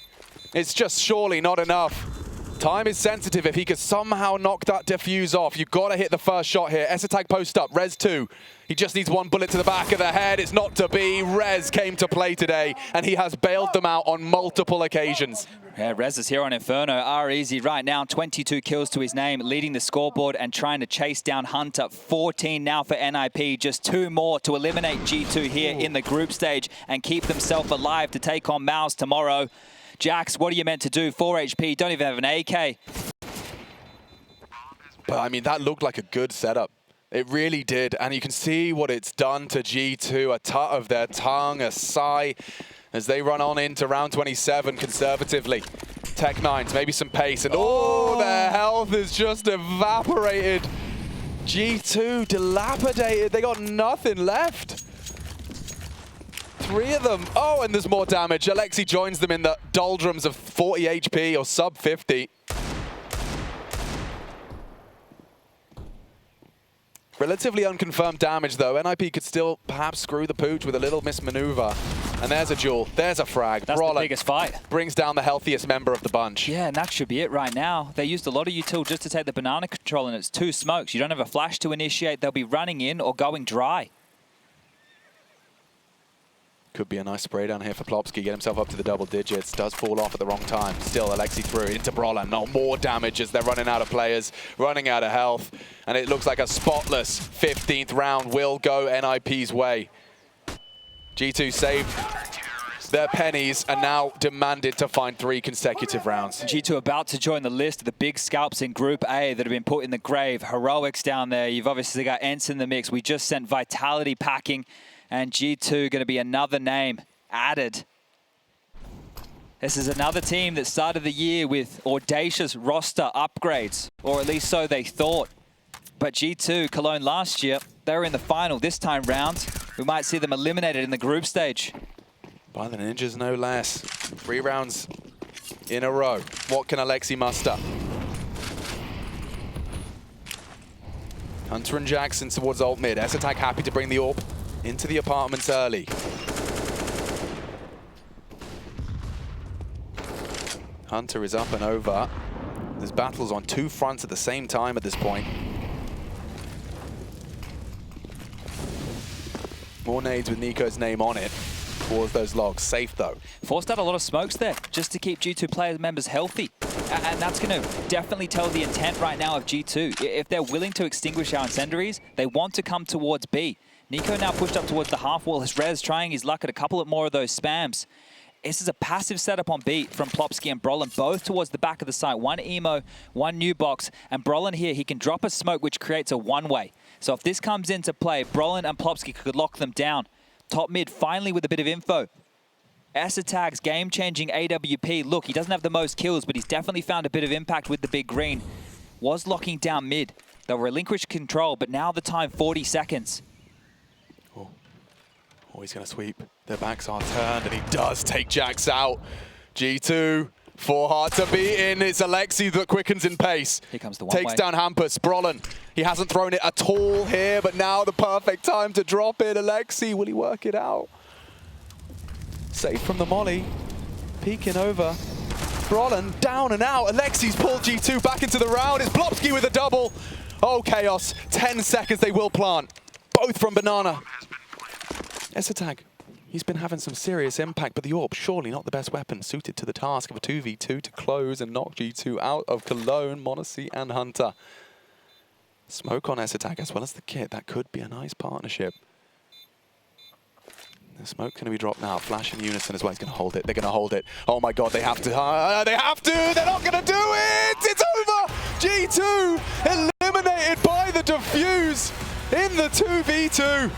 It's just surely not enough. Time is sensitive. If he could somehow knock that defuse off, you've got to hit the first shot here. S-Attack post up, Rez 2. He just needs one bullet to the back of the head. It's not to be. Rez came to play today, and he has bailed them out on multiple occasions. Yeah, Rez is here on Inferno. R-Easy right now, 22 kills to his name, leading the scoreboard and trying to chase down Hunter. 14 now for NiP, just 2 more to eliminate G2 here in the group stage and keep themselves alive to take on Mouse tomorrow. Jax, what are you meant to do? 4 HP, don't even have an AK. But I mean, that looked like a good setup. It really did, and you can see what it's done to G2. A tut of their tongue, a sigh, as they run on into round 27 conservatively. Tech9s, maybe some pace, and oh, their health is just evaporated. G2 dilapidated, they got nothing left. 3 of them, oh, and there's more damage. Alexi joins them in the doldrums of 40 HP or sub 50. Relatively unconfirmed damage, though. NiP could still perhaps screw the pooch with a little mismaneuver. And there's a duel. There's a frag. That's Brollan the biggest fight. Brings down the healthiest member of the bunch. Yeah, and that should be it right now. They used a lot of util just to take the banana control, and it's 2 smokes. You don't have a flash to initiate. They'll be running in or going dry. Could be a nice spray down here for Plopsky. Get himself up to the double digits. Does fall off at the wrong time. Still, Alexi through into Brollan. Not more damage as they're running out of players, running out of health. And it looks like a spotless 15th round will go NiP's way. G2 saved their pennies and now demanded to find 3 consecutive rounds. G2 about to join the list of the big scalps in Group A that have been put in the grave. Heroics down there. You've obviously got Ents in the mix. We just sent Vitality packing. And G2 going to be another name added. This is another team that started the year with audacious roster upgrades, or at least so they thought. But G2, Cologne last year, they were in the final. This time round, we might see them eliminated in the group stage. By the Ninjas, no less. 3 rounds in a row. What can Alexi muster? Hunter and Jackson towards ult mid. S-Attack happy to bring the AWP into the apartments early. Hunter is up and over. There's battles on 2 fronts at the same time at this point. More nades with Nico's name on it towards those logs. Safe though. Forced out a lot of smokes there just to keep G2 player members healthy. And that's going to definitely tell the intent right now of G2. If they're willing to extinguish our incendiaries, they want to come towards B. Nico now pushed up towards the half wall. His Rez trying his luck at a couple of more of those spams. This is a passive setup on B from Plopsky and Brollan, both towards the back of the site. 1 emo, 1 new box. And Brollan here, he can drop a smoke, which creates a one-way. So if this comes into play, Brollan and Plopsky could lock them down. Top mid finally with a bit of info. S-Attack's game-changing AWP. Look, he doesn't have the most kills, but he's definitely found a bit of impact with the big green. Was locking down mid. They'll relinquish control, but now the time, 40 seconds. Oh, he's going to sweep. Their backs are turned, and he does take Jax out. G2, 4 hard to beat in. It's Alexi that quickens in pace. Here comes the one Takes way. down hampus. Brollan, he hasn't thrown it at all here, but now the perfect time to drop it. Alexi, will he work it out? Safe from the molly. Peeking over. Brollan down and out. Alexi's pulled G2 back into the round. It's Plopsky with a double. Oh, chaos. 10 seconds they will plant. Both from Banana. S-Attack, he's been having some serious impact, but the AWP, surely not the best weapon suited to the task of a 2v2 to close and knock G2 out of Cologne, Monacy, and Hunter. Smoke on S-Attack as well as the kit. That could be a nice partnership. The smoke going to be dropped now. Flash in unison as well. He's going to hold it. They're going to hold it. Oh my god, they have to. They have to! They're not going to do it! It's over! G2 eliminated by the defuse in the 2v2.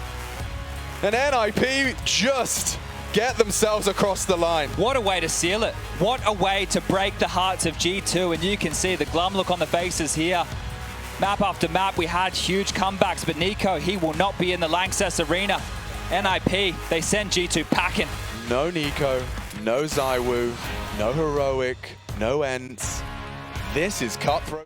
And NiP just get themselves across the line. What a way to seal it. What a way to break the hearts of G2. And you can see the glum look on the faces here. Map after map, we had huge comebacks, but Nico, he will not be in the Lanxess arena. NiP, they send G2 packing. No Nico, no Zywoo, no Heroic, no Ents. This is cutthroat.